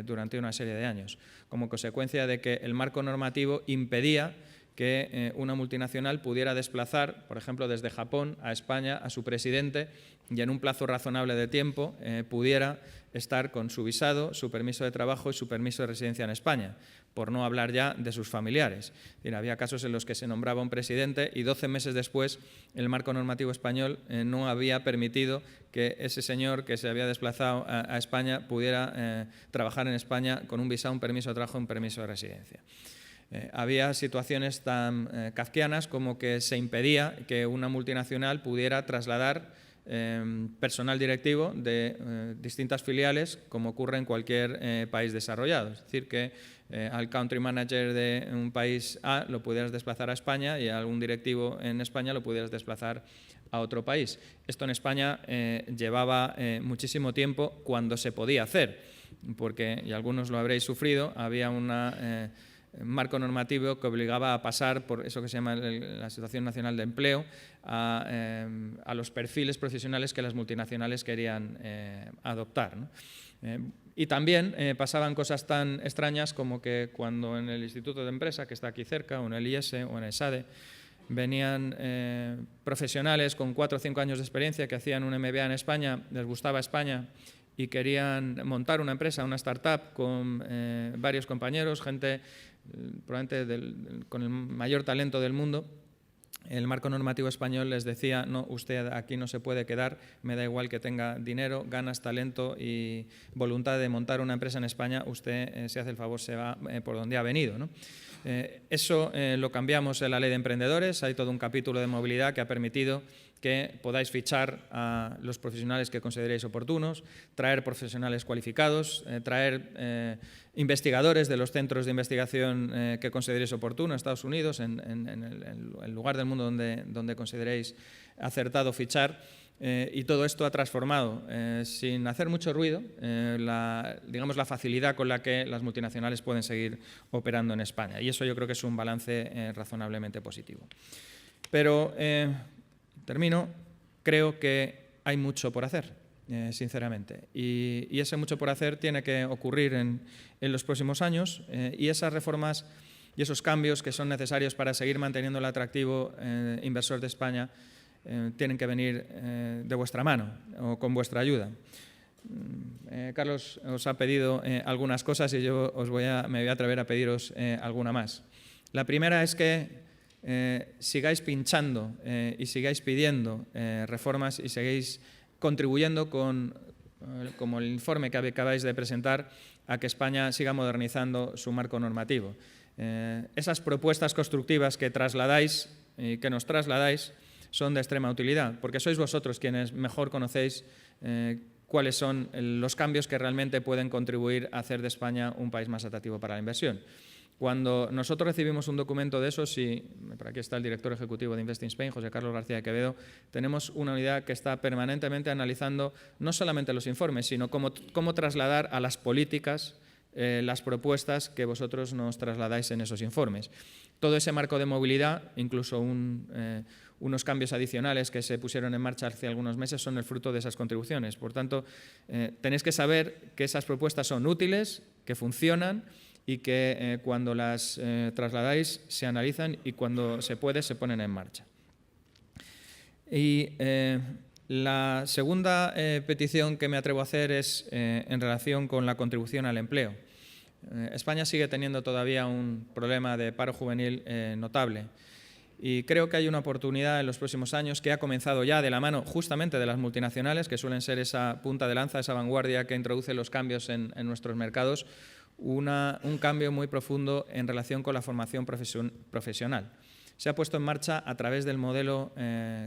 durante una serie de años, como consecuencia de que el marco normativo impedía que una multinacional pudiera desplazar, por ejemplo, desde Japón a España a su presidente y en un plazo razonable de tiempo pudiera estar con su visado, su permiso de trabajo y su permiso de residencia en España, por no hablar ya de sus familiares. Es decir, había casos en los que se nombraba un presidente y 12 meses después el marco normativo español no había permitido que ese señor que se había desplazado a España pudiera trabajar en España con un visado, un permiso de trabajo y un permiso de residencia. Había situaciones tan kafkianas como que se impedía que una multinacional pudiera trasladar personal directivo de distintas filiales, como ocurre en cualquier país desarrollado. Es decir, que al country manager de un país A lo pudieras desplazar a España y a algún directivo en España lo pudieras desplazar a otro país. Esto en España llevaba muchísimo tiempo cuando se podía hacer, porque, y algunos lo habréis sufrido, había una marco normativo que obligaba a pasar por eso que se llama la Situación Nacional de Empleo a los perfiles profesionales que las multinacionales querían adoptar, ¿no? Y también pasaban cosas tan extrañas como que cuando en el Instituto de Empresa, que está aquí cerca, o en el IES o en el SADE, venían profesionales con 4 o 5 años de experiencia que hacían un MBA en España, les gustaba España y querían montar una empresa, una startup con varios compañeros, gente probablemente con el mayor talento del mundo. El marco normativo español les decía: no, usted aquí no se puede quedar, me da igual que tenga dinero, ganas, talento y voluntad de montar una empresa en España, usted, si hace el favor, se va por donde ha venido, ¿no? Eso lo cambiamos en la Ley de Emprendedores. Hay todo un capítulo de movilidad que ha permitido que podáis fichar a los profesionales que consideréis oportunos, traer profesionales cualificados, traer investigadores de los centros de investigación que consideréis oportunos, Estados Unidos, en el lugar del mundo donde consideréis acertado fichar. Y todo esto ha transformado, sin hacer mucho ruido, digamos, la facilidad con la que las multinacionales pueden seguir operando en España. Y eso yo creo que es un balance razonablemente positivo. Pero termino, creo que hay mucho por hacer, sinceramente. Y ese mucho por hacer tiene que ocurrir en los próximos años, y esas reformas y esos cambios que son necesarios para seguir manteniendo el atractivo inversor de España tienen que venir de vuestra mano o con vuestra ayuda. Carlos os ha pedido algunas cosas y yo me voy a atrever a pediros alguna más. La primera es que sigáis pinchando y sigáis pidiendo reformas y sigáis contribuyendo como el informe que acabáis de presentar, a que España siga modernizando su marco normativo. Esas propuestas constructivas que trasladáis y que nos trasladáis son de extrema utilidad, porque sois vosotros quienes mejor conocéis cuáles son los cambios que realmente pueden contribuir a hacer de España un país más atractivo para la inversión. Cuando nosotros recibimos un documento de esos, y por aquí está el director ejecutivo de Invest in Spain, José Carlos García de Quevedo, tenemos una unidad que está permanentemente analizando no solamente los informes, sino cómo trasladar a las políticas las propuestas que vosotros nos trasladáis en esos informes. Todo ese marco de movilidad, incluso unos cambios adicionales que se pusieron en marcha hace algunos meses, son el fruto de esas contribuciones. Por tanto, tenéis que saber que esas propuestas son útiles, que funcionan y que cuando las trasladáis se analizan y cuando se puede se ponen en marcha. Y la segunda petición que me atrevo a hacer es en relación con la contribución al empleo. España sigue teniendo todavía un problema de paro juvenil notable. Y creo que hay una oportunidad en los próximos años que ha comenzado ya de la mano justamente de las multinacionales, que suelen ser esa punta de lanza, esa vanguardia que introduce los cambios en nuestros mercados, un cambio muy profundo en relación con la formación profesional. Se ha puesto en marcha a través del modelo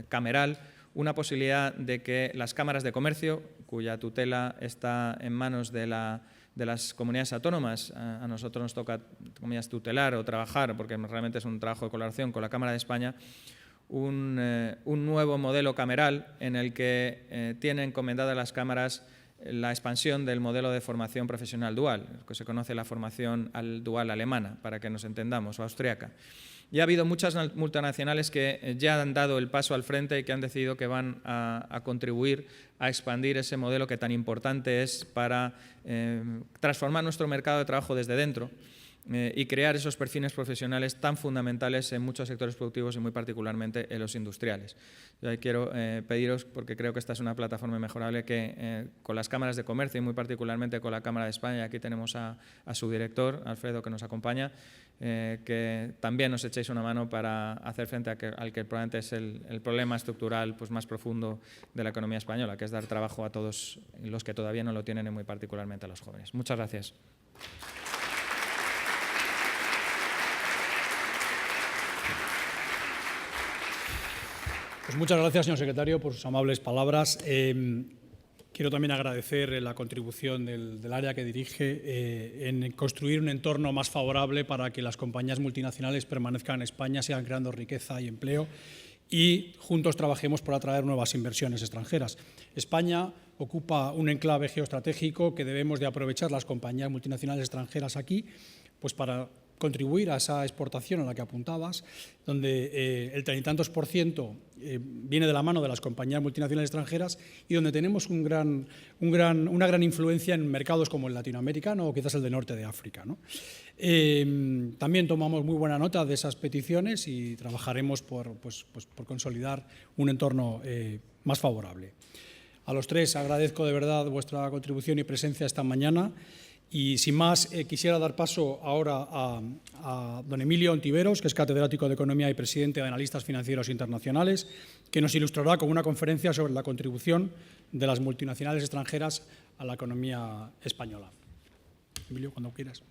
cameral una posibilidad de que las cámaras de comercio, cuya tutela está en manos de las comunidades autónomas, a nosotros nos toca, comillas, tutelar o trabajar, porque realmente es un trabajo de colaboración con la Cámara de España, un nuevo modelo cameral en el que tienen encomendada las cámaras la expansión del modelo de formación profesional dual, que se conoce la formación dual alemana, para que nos entendamos, o austriaca. Y ha habido muchas multinacionales que ya han dado el paso al frente y que han decidido que van a contribuir a expandir ese modelo que tan importante es para transformar nuestro mercado de trabajo desde dentro y crear esos perfiles profesionales tan fundamentales en muchos sectores productivos y muy particularmente en los industriales. Yo quiero pediros, porque creo que esta es una plataforma mejorable, que con las cámaras de comercio y muy particularmente con la Cámara de España, aquí tenemos a su director, Alfredo, que nos acompaña, que también nos echéis una mano para hacer frente al que probablemente es el problema estructural más profundo de la economía española, que es dar trabajo a todos los que todavía no lo tienen y muy particularmente a los jóvenes. Muchas gracias. Pues muchas gracias, señor secretario, por sus amables palabras. Quiero también agradecer la contribución del área que dirige en construir un entorno más favorable para que las compañías multinacionales permanezcan en España, sigan creando riqueza y empleo y juntos trabajemos por atraer nuevas inversiones extranjeras. España ocupa un enclave geoestratégico que debemos de aprovechar las compañías multinacionales extranjeras aquí, pues para contribuir a esa exportación a la que apuntabas, donde el 30 y tantos % viene de la mano de las compañías multinacionales extranjeras y donde tenemos una gran influencia en mercados como el latinoamericano o quizás el del norte de África, ¿no? También tomamos muy buena nota de esas peticiones y trabajaremos por consolidar un entorno más favorable. A los tres agradezco de verdad vuestra contribución y presencia esta mañana. Y sin más, quisiera dar paso ahora a don Emilio Ontiveros, que es catedrático de Economía y presidente de Analistas Financieros Internacionales, que nos ilustrará con una conferencia sobre la contribución de las multinacionales extranjeras a la economía española. Emilio, cuando quieras.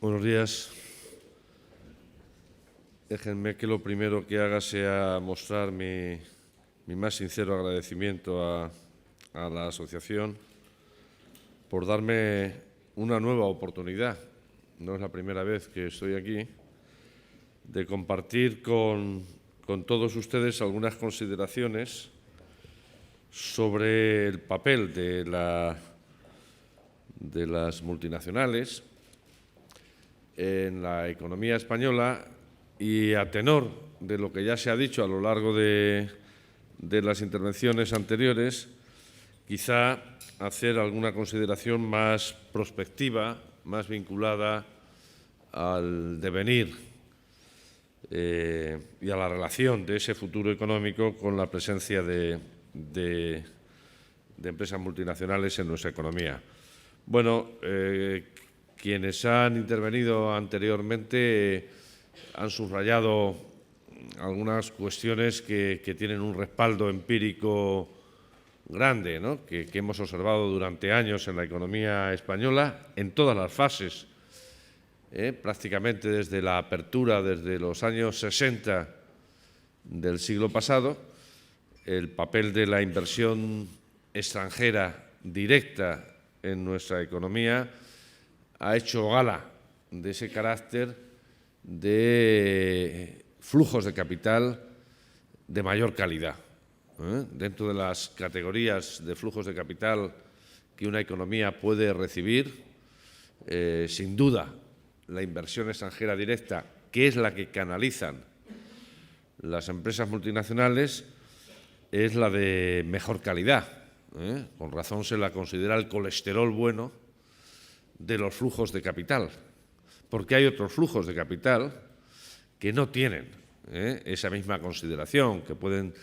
Buenos días. Déjenme que lo primero que haga sea mostrar mi más sincero agradecimiento a la asociación por darme una nueva oportunidad, no es la primera vez que estoy aquí, de compartir con todos ustedes algunas consideraciones sobre el papel de las multinacionales en la economía española y a tenor de lo que ya se ha dicho a lo largo de las intervenciones anteriores, quizá hacer alguna consideración más prospectiva, más vinculada al devenir y a la relación de ese futuro económico con la presencia de empresas multinacionales en nuestra economía. Bueno, quienes han intervenido anteriormente han subrayado algunas cuestiones que tienen un respaldo empírico grande, ¿no? que hemos observado durante años en la economía española, en todas las fases, prácticamente desde la apertura, desde los años 60 del siglo pasado, el papel de la inversión extranjera directa en nuestra economía ha hecho gala de ese carácter de flujos de capital de mayor calidad. Dentro de las categorías de flujos de capital que una economía puede recibir, sin duda, la inversión extranjera directa, que es la que canalizan las empresas multinacionales, es la de mejor calidad. Con razón se la considera el colesterol bueno de los flujos de capital, porque hay otros flujos de capital que no tienen esa misma consideración, que pueden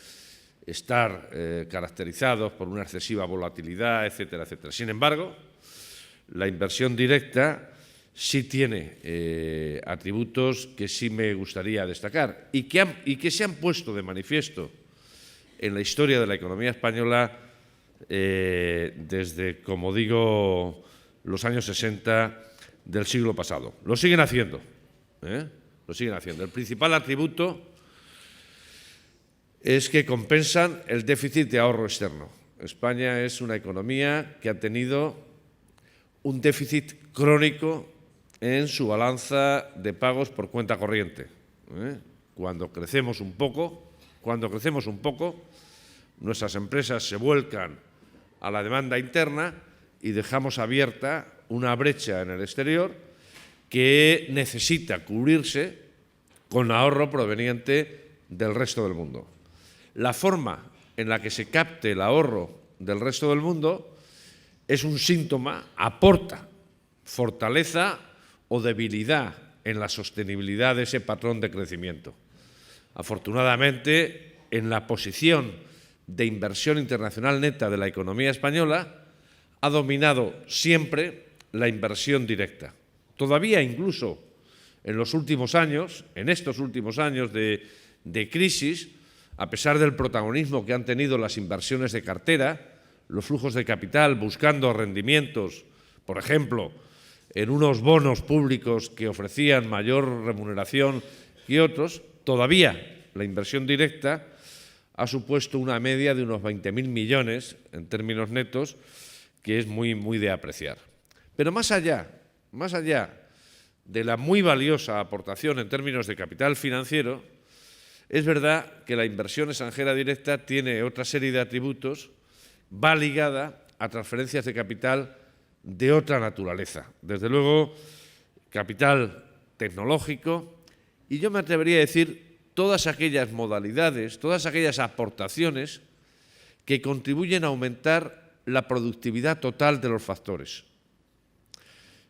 estar caracterizados por una excesiva volatilidad, etcétera, etcétera. Sin embargo, la inversión directa sí tiene atributos que sí me gustaría destacar y que se han puesto de manifiesto en la historia de la economía española desde, como digo, los años 60 del siglo pasado. Lo siguen haciendo, lo siguen haciendo. El principal atributo es que compensan el déficit de ahorro externo. España es una economía que ha tenido un déficit crónico en su balanza de pagos por cuenta corriente. Cuando crecemos un poco, nuestras empresas se vuelcan a la demanda interna y dejamos abierta una brecha en el exterior que necesita cubrirse con ahorro proveniente del resto del mundo. La forma en la que se capte el ahorro del resto del mundo es un síntoma, aporta fortaleza o debilidad en la sostenibilidad de ese patrón de crecimiento. Afortunadamente, en la posición de inversión internacional neta de la economía española, ha dominado siempre la inversión directa. Todavía incluso en los últimos años, en estos últimos años de crisis, a pesar del protagonismo que han tenido las inversiones de cartera, los flujos de capital buscando rendimientos, por ejemplo, en unos bonos públicos que ofrecían mayor remuneración que otros, todavía la inversión directa ha supuesto una media de unos 20.000 millones en términos netos, que es muy de apreciar. Pero más allá de la muy valiosa aportación en términos de capital financiero, es verdad que la inversión extranjera directa tiene otra serie de atributos, va ligada a transferencias de capital de otra naturaleza. Desde luego, capital tecnológico y yo me atrevería a decir todas aquellas modalidades, todas aquellas aportaciones que contribuyen a aumentar la productividad total de los factores.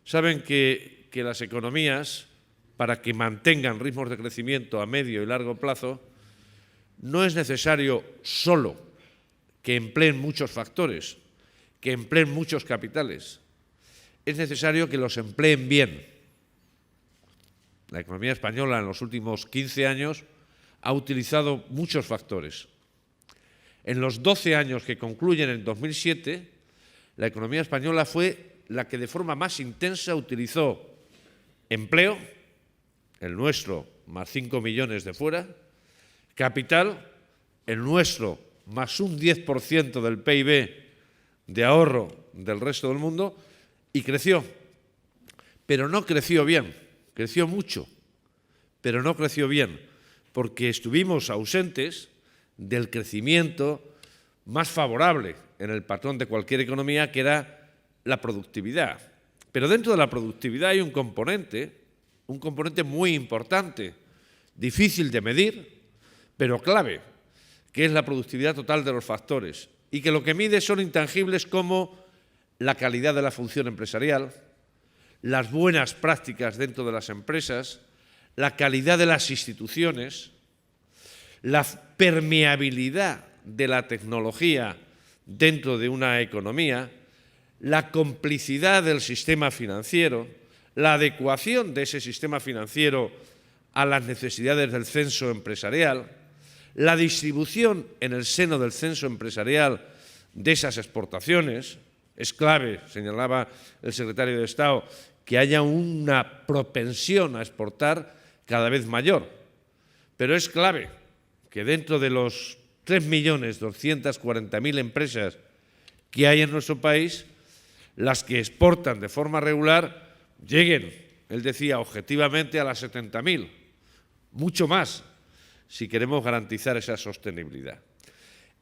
Saben que las economías, para que mantengan ritmos de crecimiento a medio y largo plazo, no es necesario solo que empleen muchos factores, que empleen muchos capitales. Es necesario que los empleen bien. La economía española en los últimos 15 años ha utilizado muchos factores. En los 12 años que concluyen en 2007, la economía española fue la que de forma más intensa utilizó empleo, el nuestro más 5 millones de fuera, capital, el nuestro más un 10% del PIB de ahorro del resto del mundo, y creció. Pero no creció bien, creció mucho, pero no creció bien, porque estuvimos ausentes del crecimiento más favorable en el patrón de cualquier economía, que era la productividad. Pero dentro de la productividad hay un componente muy importante, difícil de medir, pero clave, que es la productividad total de los factores, y que lo que mide son intangibles como la calidad de la función empresarial, las buenas prácticas dentro de las empresas, la calidad de las instituciones, la permeabilidad de la tecnología dentro de una economía, la complicidad del sistema financiero, la adecuación de ese sistema financiero a las necesidades del censo empresarial, la distribución en el seno del censo empresarial de esas exportaciones. Es clave, señalaba el secretario de Estado, que haya una propensión a exportar cada vez mayor. Pero es clave que dentro de los 3.240.000 empresas que hay en nuestro país, las que exportan de forma regular lleguen, él decía, objetivamente a las 70.000, mucho más, si queremos garantizar esa sostenibilidad.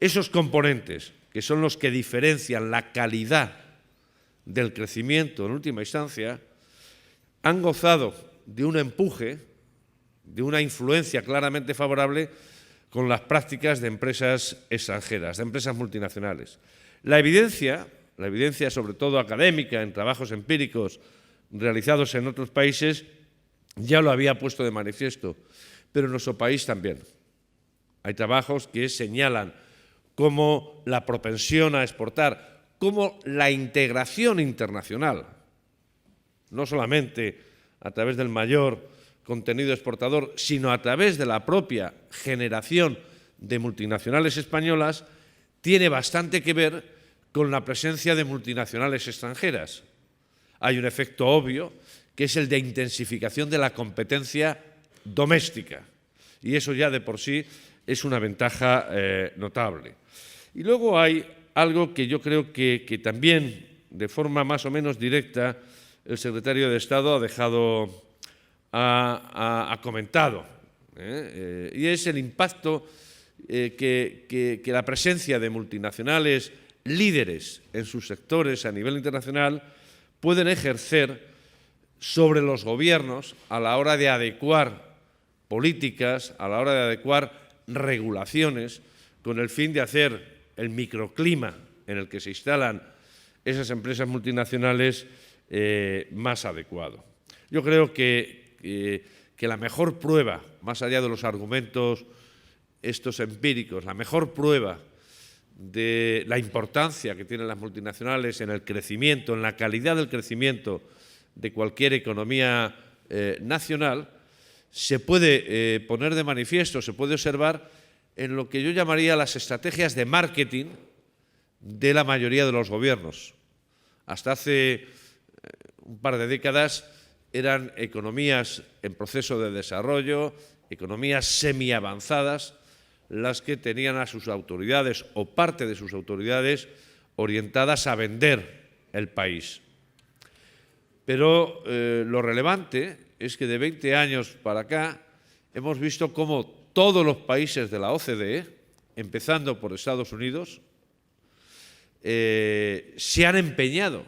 Esos componentes, que son los que diferencian la calidad del crecimiento en última instancia, han gozado de un empuje, de una influencia claramente favorable con las prácticas de empresas extranjeras, de empresas multinacionales. La evidencia sobre todo académica, en trabajos empíricos realizados en otros países, ya lo había puesto de manifiesto, pero en nuestro país también. Hay trabajos que señalan cómo la propensión a exportar, cómo la integración internacional, no solamente a través del mayor contenido exportador, sino a través de la propia generación de multinacionales españolas, tiene bastante que ver con la presencia de multinacionales extranjeras. Hay un efecto obvio, que es el de intensificación de la competencia doméstica, y eso ya de por sí es una ventaja notable. Y luego hay algo que yo creo que también, de forma más o menos directa, el secretario de Estado ha comentado, y es el impacto que la presencia de multinacionales líderes en sus sectores a nivel internacional pueden ejercer sobre los gobiernos a la hora de adecuar políticas, a la hora de adecuar regulaciones, con el fin de hacer el microclima en el que se instalan esas empresas multinacionales más adecuado. Yo creo que la mejor prueba, más allá de los argumentos estos empíricos, la mejor prueba de la importancia que tienen las multinacionales en el crecimiento, en la calidad del crecimiento de cualquier economía nacional, se puede poner de manifiesto, se puede observar en lo que yo llamaría las estrategias de marketing de la mayoría de los gobiernos. Hasta hace un par de décadas eran economías en proceso de desarrollo, economías semiavanzadas, las que tenían a sus autoridades o parte de sus autoridades orientadas a vender el país. Pero lo relevante es que de 20 años para acá hemos visto cómo todos los países de la OCDE, empezando por Estados Unidos, se han empeñado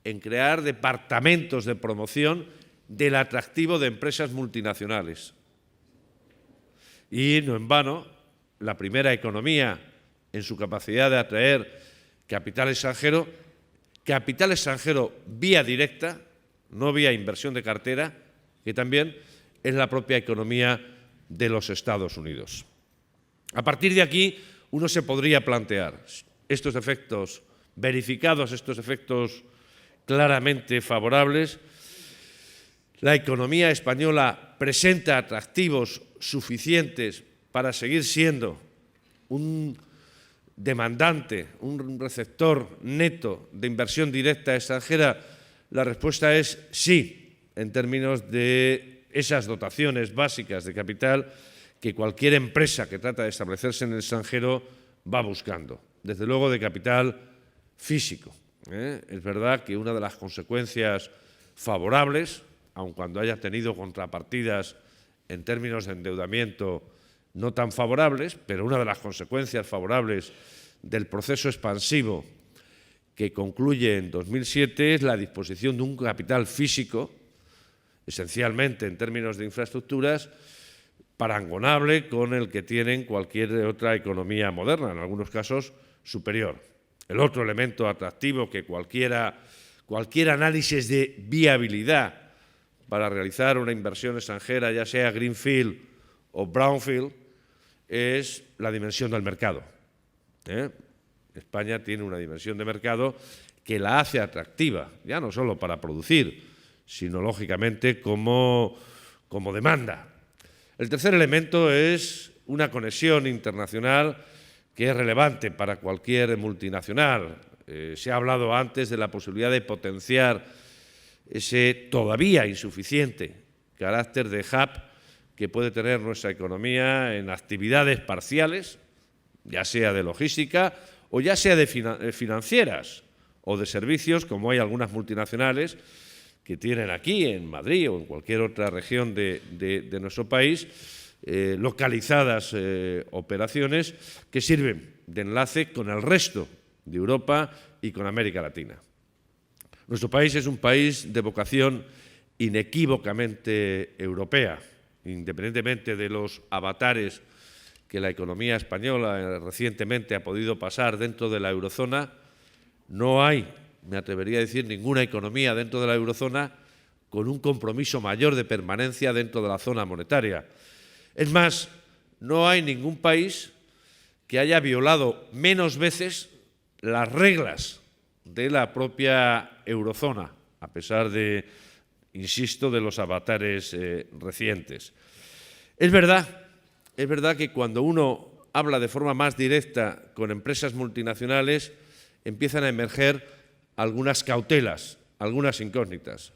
en crear departamentos de promoción del atractivo de empresas multinacionales. Y no en vano, la primera economía en su capacidad de atraer capital extranjero vía directa, no vía inversión de cartera, que también es la propia economía de los Estados Unidos. A partir de aquí, uno se podría plantear estos efectos verificados, estos efectos claramente favorables. La economía española presenta atractivos suficientes para seguir siendo un demandante, un receptor neto de inversión directa extranjera. La respuesta es sí, en términos de esas dotaciones básicas de capital que cualquier empresa que trata de establecerse en el extranjero va buscando. Desde luego de capital físico. Es verdad que una de las consecuencias favorables, aun cuando haya tenido contrapartidas en términos de endeudamiento no tan favorables, pero una de las consecuencias favorables del proceso expansivo que concluye en 2007 es la disposición de un capital físico, esencialmente en términos de infraestructuras, parangonable con el que tienen cualquier otra economía moderna, en algunos casos superior. El otro elemento atractivo que cualquier análisis de viabilidad para realizar una inversión extranjera, ya sea greenfield o brownfield, es la dimensión del mercado. España tiene una dimensión de mercado que la hace atractiva, ya no solo para producir, sino lógicamente como demanda. El tercer elemento es una conexión internacional que es relevante para cualquier multinacional. Se ha hablado antes de la posibilidad de potenciar ese todavía insuficiente carácter de hub que puede tener nuestra economía en actividades parciales, ya sea de logística o ya sea de financieras o de servicios, como hay algunas multinacionales que tienen aquí en Madrid o en cualquier otra región de nuestro país, localizadas operaciones que sirven de enlace con el resto de Europa y con América Latina. Nuestro país es un país de vocación inequívocamente europea, independientemente de los avatares que la economía española recientemente ha podido pasar dentro de la eurozona. No hay, me atrevería a decir, ninguna economía dentro de la eurozona con un compromiso mayor de permanencia dentro de la zona monetaria. Es más, no hay ningún país que haya violado menos veces las reglas de la propia eurozona, a pesar de, insisto, de los avatares recientes. Es verdad que cuando uno habla de forma más directa con empresas multinacionales, empiezan a emerger algunas cautelas, algunas incógnitas.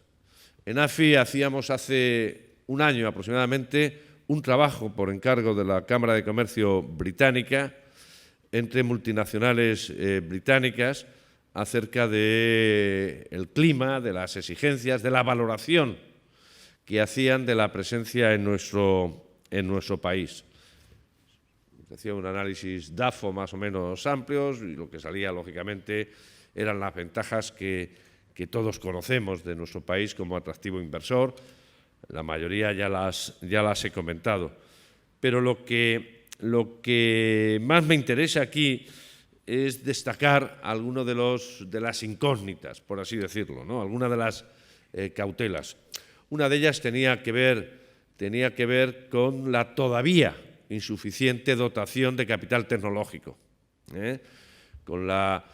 En AFI hacíamos hace un año aproximadamente un trabajo por encargo de la Cámara de Comercio británica entre multinacionales británicas acerca del clima, de las exigencias, de la valoración que hacían de la presencia en nuestro país. Hacía un análisis DAFO más o menos amplios y lo que salía, lógicamente, eran las ventajas que todos conocemos de nuestro país como atractivo inversor. La mayoría ya las he comentado. Pero lo que más me interesa aquí es destacar algunas de las incógnitas, por así decirlo, ¿no? Algunas de las cautelas. Una de ellas tenía que ver con la todavía insuficiente dotación de capital tecnológico, con la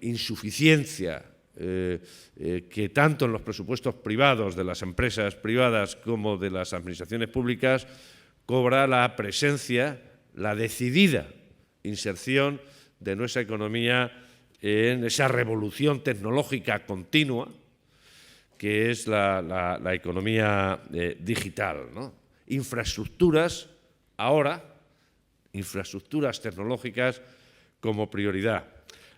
insuficiencia que tanto en los presupuestos privados de las empresas privadas como de las administraciones públicas cobra la presencia, la decidida inserción de nuestra economía en esa revolución tecnológica continua que es la economía digital, ¿no? Infraestructuras ahora, infraestructuras tecnológicas como prioridad.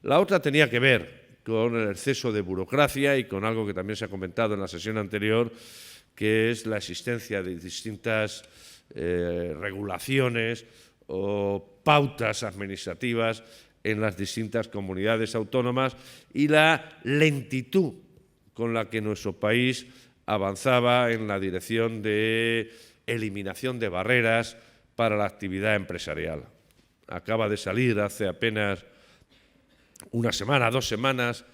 La otra tenía que ver con el exceso de burocracia y con algo que también se ha comentado en la sesión anterior, que es la existencia de distintas regulaciones o pautas administrativas en las distintas comunidades autónomas y la lentitud con la que nuestro país avanzaba en la dirección de eliminación de barreras para la actividad empresarial. Acaba de salir hace apenas una semana, 2 semanas,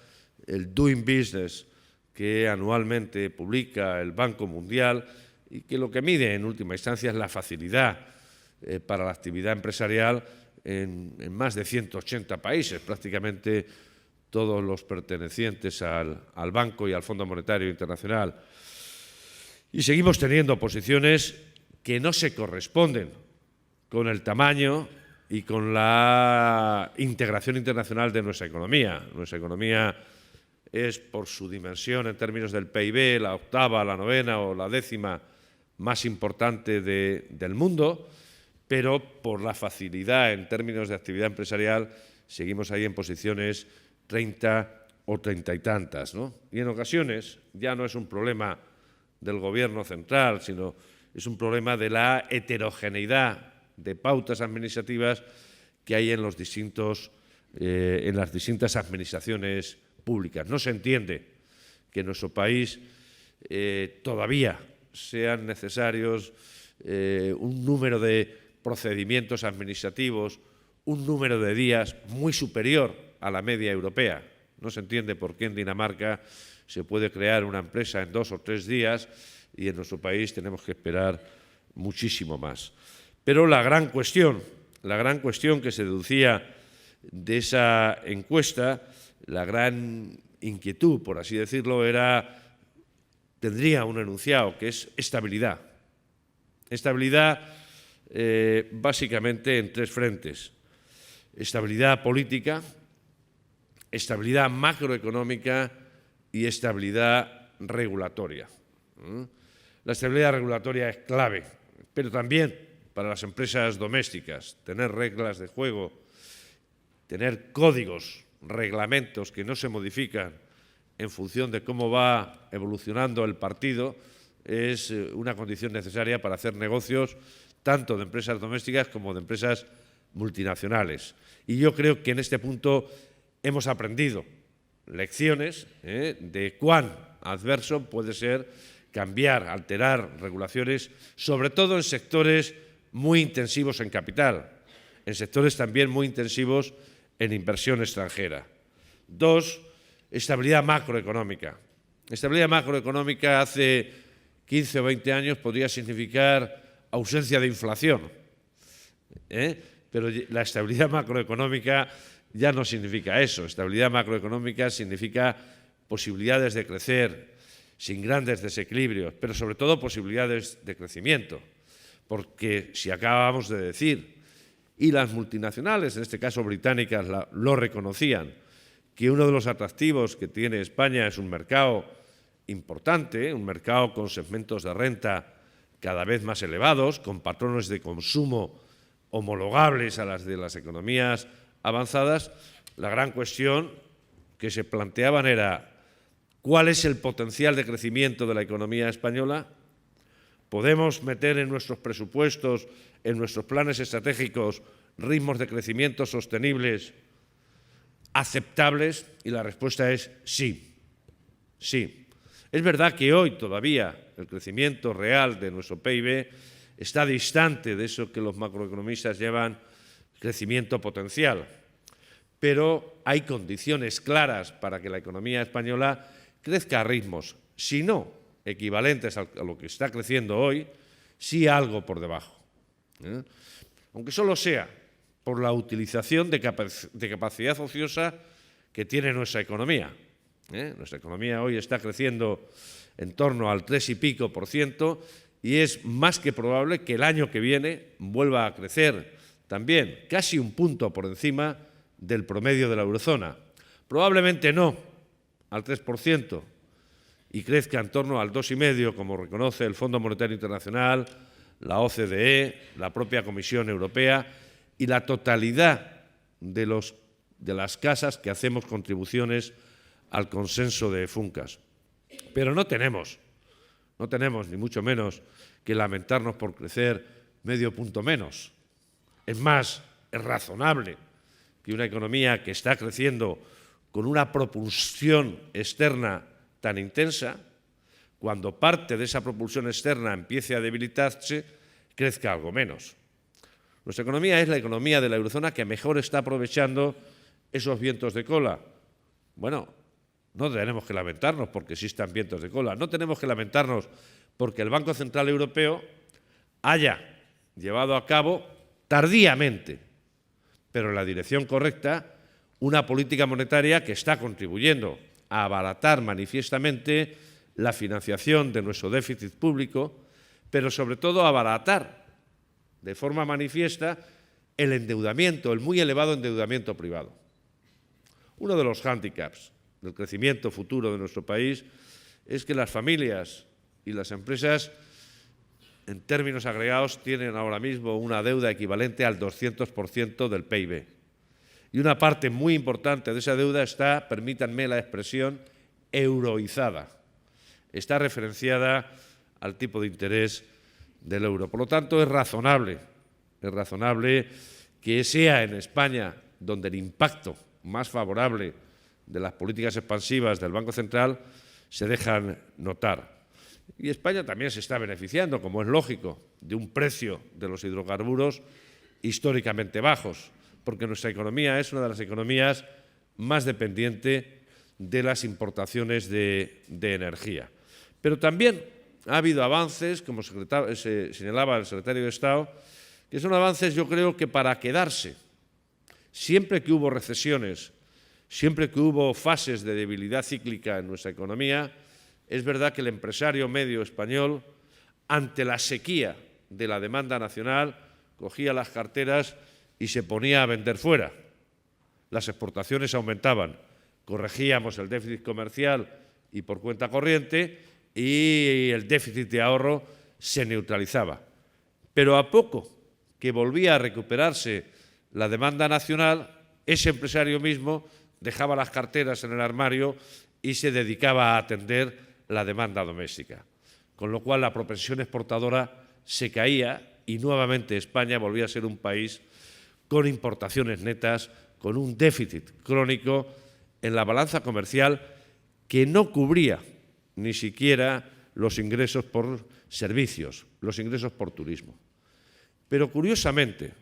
el Doing Business que anualmente publica el Banco Mundial y que lo que mide en última instancia es la facilidad para la actividad empresarial en más de 180 países, prácticamente todos los pertenecientes al Banco y al Fondo Monetario Internacional. Y seguimos teniendo posiciones que no se corresponden con el tamaño y con la integración internacional de nuestra economía. Nuestra economía es, por su dimensión en términos del PIB, la 8ª, la 9ª o la 10ª más importante del mundo, pero por la facilidad en términos de actividad empresarial seguimos ahí en posiciones 30 o 30 y tantas, ¿no? Y en ocasiones ya no es un problema del Gobierno central, sino es un problema de la heterogeneidad de pautas administrativas que hay en las distintas administraciones públicas. No se entiende que en nuestro país todavía sean necesarios un número de procedimientos administrativos, un número de días muy superior a la media europea. No se entiende por qué en Dinamarca se puede crear una empresa en 2 o 3 días y en nuestro país tenemos que esperar muchísimo más. Pero la gran cuestión que se deducía de esa encuesta, la gran inquietud, por así decirlo, tendría un enunciado que es estabilidad. Estabilidad básicamente en 3 frentes. Estabilidad política, estabilidad macroeconómica y estabilidad regulatoria. La estabilidad regulatoria es clave, pero también para las empresas domésticas, tener reglas de juego, tener códigos, reglamentos que no se modifican en función de cómo va evolucionando el partido, es una condición necesaria para hacer negocios tanto de empresas domésticas como de empresas multinacionales. Y yo creo que en este punto hemos aprendido lecciones de cuán adverso puede ser cambiar, alterar regulaciones, sobre todo en sectores muy intensivos en capital, en sectores también muy intensivos en inversión extranjera. 2, estabilidad macroeconómica. Estabilidad macroeconómica hace 15 o 20 años podría significar ausencia de inflación, pero la estabilidad macroeconómica ya no significa eso. Estabilidad macroeconómica significa posibilidades de crecer sin grandes desequilibrios, pero sobre todo posibilidades de crecimiento, porque si acabamos de decir, y las multinacionales, en este caso británicas, lo reconocían, que uno de los atractivos que tiene España es un mercado importante, un mercado con segmentos de renta cada vez más elevados, con patrones de consumo homologables a las de las economías avanzadas, la gran cuestión que se planteaban era ¿cuál es el potencial de crecimiento de la economía española? ¿Podemos meter en nuestros presupuestos, en nuestros planes estratégicos, ritmos de crecimiento sostenibles aceptables? Y la respuesta es sí, sí. Es verdad que hoy todavía el crecimiento real de nuestro PIB está distante de eso que los macroeconomistas llaman crecimiento potencial, pero hay condiciones claras para que la economía española crezca a ritmos, si no equivalentes a lo que está creciendo hoy, sí algo por debajo. Aunque solo sea por la utilización de capacidad ociosa que tiene nuestra economía. Nuestra economía hoy está creciendo en torno al 3 y pico % y es más que probable que el año que viene vuelva a crecer también casi un punto por encima del promedio de la eurozona. Probablemente no al 3% y crezca en torno al 2,5%, como reconoce el Fondo Monetario Internacional, la OCDE, la propia Comisión Europea y la totalidad de las casas que hacemos contribuciones al consenso de Funcas. Pero no tenemos ni mucho menos que lamentarnos por crecer medio punto menos. Es más, es razonable que una economía que está creciendo con una propulsión externa tan intensa, cuando parte de esa propulsión externa empiece a debilitarse, crezca algo menos. Nuestra economía es la economía de la eurozona que mejor está aprovechando esos vientos de cola? Bueno, no tenemos que lamentarnos porque existan vientos de cola. No tenemos que lamentarnos porque el Banco Central Europeo haya llevado a cabo tardíamente, pero en la dirección correcta, una política monetaria que está contribuyendo a abaratar manifiestamente la financiación de nuestro déficit público, pero sobre todo a abaratar de forma manifiesta el endeudamiento, el muy elevado endeudamiento privado. Uno de los hándicaps del crecimiento futuro de nuestro país es que las familias y las empresas, en términos agregados, tienen ahora mismo una deuda equivalente al 200% del PIB. Y una parte muy importante de esa deuda está, permítanme la expresión, euroizada. Está referenciada al tipo de interés del euro. Por lo tanto, es razonable que sea en España donde el impacto más favorable de las políticas expansivas del Banco Central se dejan notar. Y España también se está beneficiando, como es lógico, de un precio de los hidrocarburos históricamente bajos, porque nuestra economía es una de las economías más dependientes de las importaciones de energía. Pero también ha habido avances, como señalaba el secretario de Estado, que son avances, yo creo, que para quedarse. Siempre que hubo recesiones, siempre que hubo fases de debilidad cíclica en nuestra economía, es verdad que el empresario medio español, ante la sequía de la demanda nacional, cogía las carteras y se ponía a vender fuera. Las exportaciones aumentaban, corregíamos el déficit comercial y por cuenta corriente y el déficit de ahorro se neutralizaba. Pero a poco que volvía a recuperarse la demanda nacional, ese empresario mismo dejaba las carteras en el armario y se dedicaba a atender la demanda doméstica. Con lo cual la propensión exportadora se caía y nuevamente España volvía a ser un país con importaciones netas, con un déficit crónico en la balanza comercial que no cubría ni siquiera los ingresos por servicios, los ingresos por turismo. Pero curiosamente,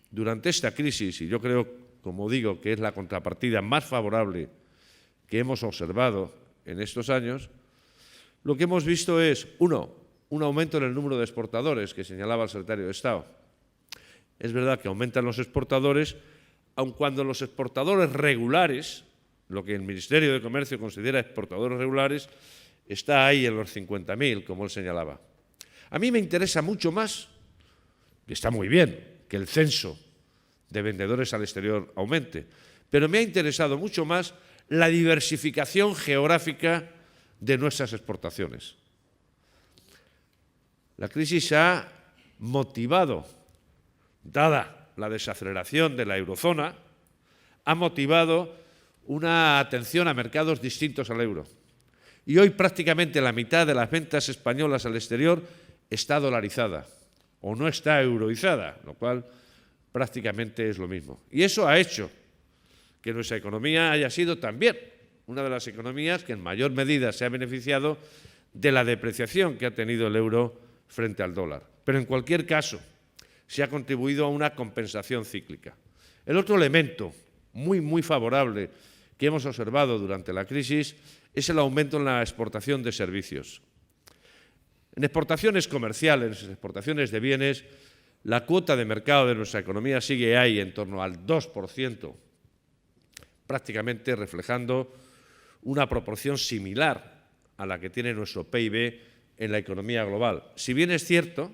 durante esta crisis, y yo creo, como digo, que es la contrapartida más favorable que hemos observado en estos años, lo que hemos visto es, un aumento en el número de exportadores que señalaba el secretario de Estado. Es verdad que aumentan los exportadores, aun cuando los exportadores regulares, lo que el Ministerio de Comercio considera exportadores regulares, está ahí en los 50.000, como él señalaba. A mí me interesa mucho más, que está muy bien, que el censo de vendedores al exterior aumente, pero me ha interesado mucho más la diversificación geográfica de nuestras exportaciones. La crisis ha motivado, dada la desaceleración de la eurozona, ha motivado una atención a mercados distintos al euro. Y hoy prácticamente la mitad de las ventas españolas al exterior está dolarizada o no está euroizada, lo cual prácticamente es lo mismo. Y eso ha hecho que nuestra economía haya sido también una de las economías que en mayor medida se ha beneficiado de la depreciación que ha tenido el euro frente al dólar. Pero en cualquier caso, se ha contribuido a una compensación cíclica. El otro elemento muy favorable que hemos observado durante la crisis es el aumento en la exportación de servicios. En exportaciones comerciales, en exportaciones de bienes, la cuota de mercado de nuestra economía sigue ahí en torno al 2%, prácticamente reflejando una proporción similar a la que tiene nuestro PIB en la economía global. Si bien es cierto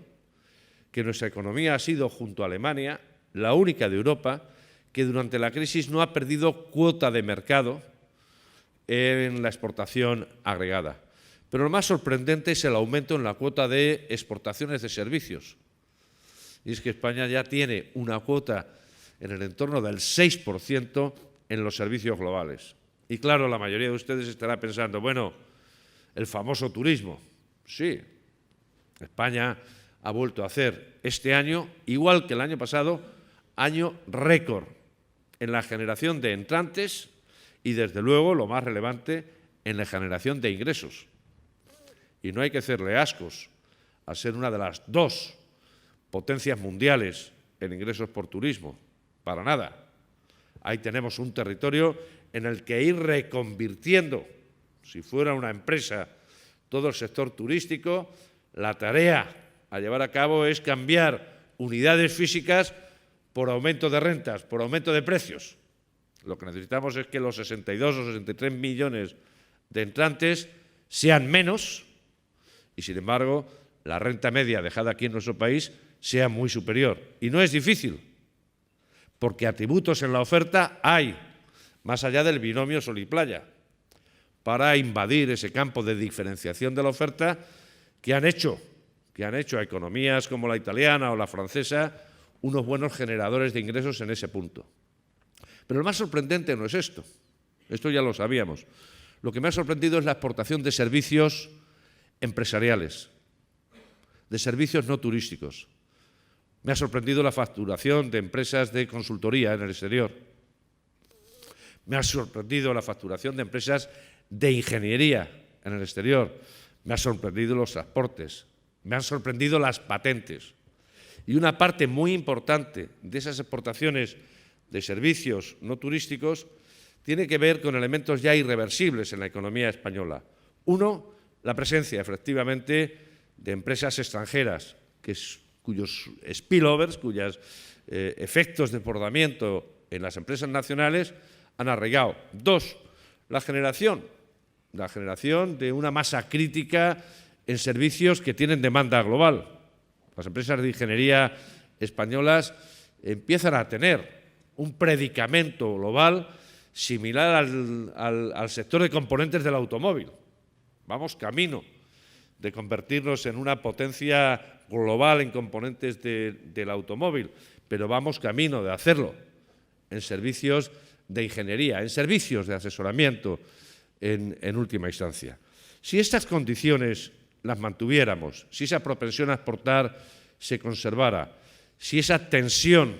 que nuestra economía ha sido, junto a Alemania, la única de Europa que durante la crisis no ha perdido cuota de mercado en la exportación agregada. Pero lo más sorprendente es el aumento en la cuota de exportaciones de servicios. Y es que España ya tiene una cuota en el entorno del 6% en los servicios globales. Y claro, la mayoría de ustedes estará pensando, bueno, el famoso turismo. Sí, España ha vuelto a hacer este año, igual que el año pasado, año récord en la generación de entrantes y, desde luego, lo más relevante, en la generación de ingresos. Y no hay que hacerle ascos a ser una de las dos potencias mundiales en ingresos por turismo, para nada. Ahí tenemos un territorio en el que ir reconvirtiendo, si fuera una empresa, todo el sector turístico. La tarea a llevar a cabo es cambiar unidades físicas por aumento de rentas, por aumento de precios. Lo que necesitamos es que los 62 o 63 millones de entrantes sean menos y, sin embargo, la renta media dejada aquí en nuestro país sea muy superior. Y no es difícil, porque atributos en la oferta hay, más allá del binomio sol y playa, para invadir ese campo de diferenciación de la oferta que han hecho a economías como la italiana o la francesa unos buenos generadores de ingresos en ese punto. Pero lo más sorprendente no es esto ya lo sabíamos. Lo que me ha sorprendido es la exportación de servicios empresariales, de servicios no turísticos. Me ha sorprendido la facturación de empresas de consultoría en el exterior. Me ha sorprendido la facturación de empresas de ingeniería en el exterior. Me ha sorprendido los transportes. Me han sorprendido las patentes. Y una parte muy importante de esas exportaciones de servicios no turísticos tiene que ver con elementos ya irreversibles en la economía española. Uno, la presencia, efectivamente, de empresas extranjeras cuyos spillovers, cuyos efectos de desbordamiento en las empresas nacionales han arraigado. Dos, la generación de una masa crítica en servicios que tienen demanda global. Las empresas de ingeniería españolas empiezan a tener un predicamento global similar al sector de componentes del automóvil. Vamos camino de convertirnos en una potencia global en componentes del automóvil, pero vamos camino de hacerlo en servicios de ingeniería, en servicios de asesoramiento en última instancia. Si estas condiciones las mantuviéramos, si esa propensión a exportar se conservara, si esa tensión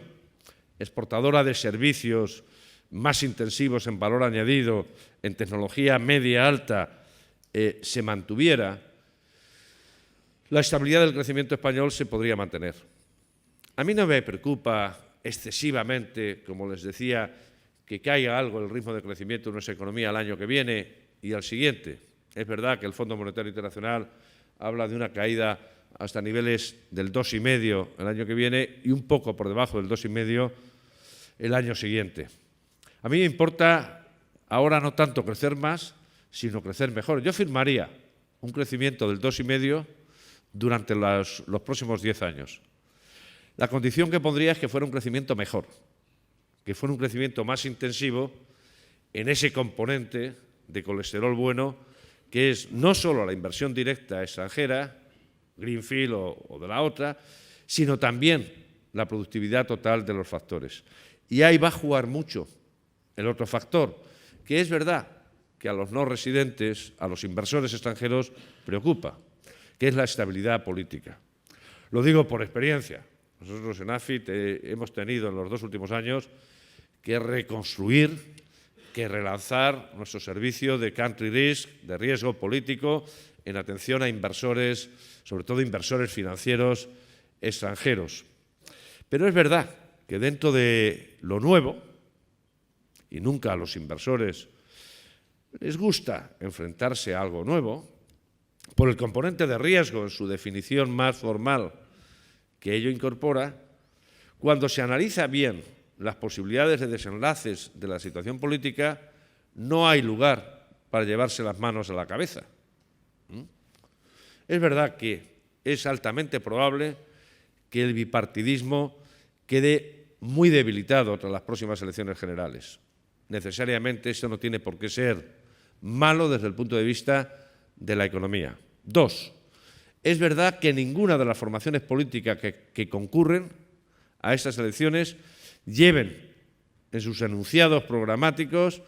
exportadora de servicios más intensivos en valor añadido, en tecnología media alta, se mantuviera, la estabilidad del crecimiento español se podría mantener. A mí no me preocupa excesivamente, como les decía, que caiga algo el ritmo de crecimiento de nuestra economía el año que viene y al siguiente. Es verdad que el Fondo Monetario Internacional habla de una caída hasta niveles del 2,5 el año que viene y un poco por debajo del 2,5 el año siguiente. A mí me importa ahora no tanto crecer más, sino crecer mejor. Yo firmaría un crecimiento del 2,5 durante los próximos 10 años. La condición que pondría es que fuera un crecimiento mejor, que fuera un crecimiento más intensivo en ese componente de colesterol bueno, que es no solo la inversión directa extranjera, greenfield o de la otra, sino también la productividad total de los factores. Y ahí va a jugar mucho el otro factor, que es verdad que a los no residentes, a los inversores extranjeros, preocupa, que es la estabilidad política. Lo digo por experiencia. Nosotros en AFIT hemos tenido en los 2 últimos años que reconstruir, que relanzar nuestro servicio de country risk, de riesgo político, en atención a inversores, sobre todo inversores financieros extranjeros. Pero es verdad que dentro de lo nuevo, y nunca a los inversores les gusta enfrentarse a algo nuevo, por el componente de riesgo en su definición más formal que ello incorpora, cuando se analiza bien las posibilidades de desenlaces de la situación política, no hay lugar para llevarse las manos a la cabeza. Es verdad que es altamente probable que el bipartidismo quede muy debilitado tras las próximas elecciones generales. Necesariamente esto no tiene por qué ser malo desde el punto de vista de la economía. 2. Es verdad que ninguna de las formaciones políticas que concurren a estas elecciones lleven en sus enunciados programáticos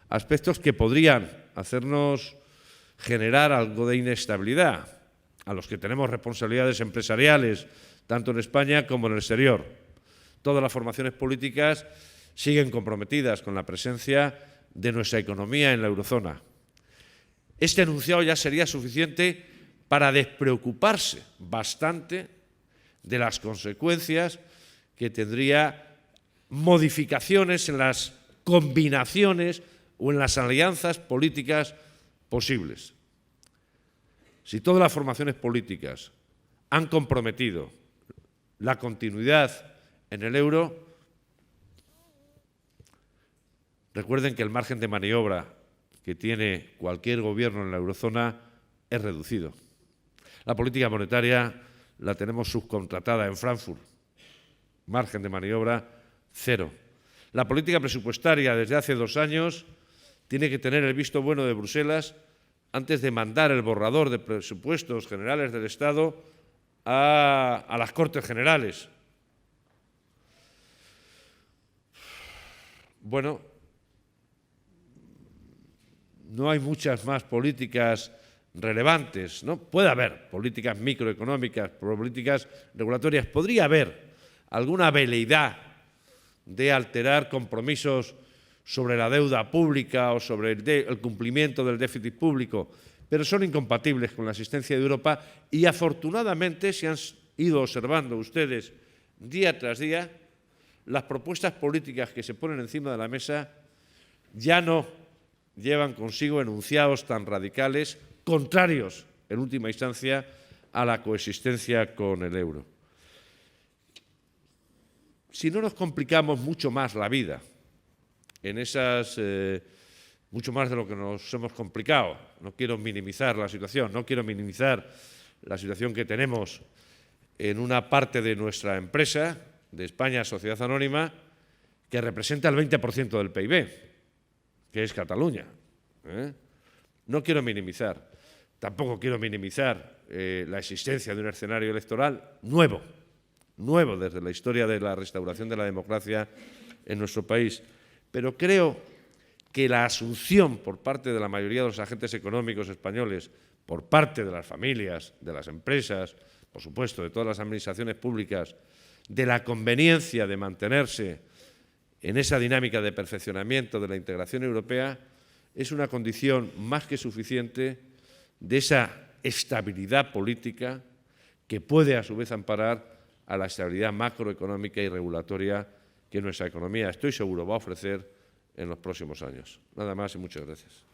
aspectos que podrían hacernos generar algo de inestabilidad a los que tenemos responsabilidades empresariales, tanto en España como en el exterior. Todas las formaciones políticas siguen comprometidas con la presencia de nuestra economía en la eurozona. Este enunciado ya sería suficiente para despreocuparse bastante de las consecuencias que tendría modificaciones en las combinaciones o en las alianzas políticas posibles. Si todas las formaciones políticas han comprometido la continuidad en el euro, recuerden que el margen de maniobra que tiene cualquier gobierno en la eurozona es reducido. La política monetaria la tenemos subcontratada en Frankfurt. Margen de maniobra cero. La política presupuestaria desde hace 2 años tiene que tener el visto bueno de Bruselas antes de mandar el borrador de presupuestos generales del Estado a las Cortes Generales. Bueno, no hay muchas más políticas relevantes, ¿no? Puede haber políticas microeconómicas, políticas regulatorias. Podría haber alguna veleidad de alterar compromisos sobre la deuda pública o sobre el cumplimiento del déficit público, pero son incompatibles con la existencia de Europa y, afortunadamente, se han ido observando ustedes día tras día, las propuestas políticas que se ponen encima de la mesa ya no llevan consigo enunciados tan radicales, contrarios, en última instancia, a la coexistencia con el euro. Si no nos complicamos mucho más la vida, mucho más de lo que nos hemos complicado, no quiero minimizar la situación, no quiero minimizar la situación que tenemos en una parte de nuestra empresa, de España Sociedad Anónima, que representa el 20% del PIB, que es Cataluña. No quiero minimizar, tampoco quiero minimizar la existencia de un escenario electoral nuevo desde la historia de la restauración de la democracia en nuestro país. Pero creo que la asunción por parte de la mayoría de los agentes económicos españoles, por parte de las familias, de las empresas, por supuesto, de todas las administraciones públicas, de la conveniencia de mantenerse en esa dinámica de perfeccionamiento de la integración europea, es una condición más que suficiente de esa estabilidad política que puede, a su vez, amparar a la estabilidad macroeconómica y regulatoria que nuestra economía, estoy seguro, va a ofrecer en los próximos años. Nada más y muchas gracias.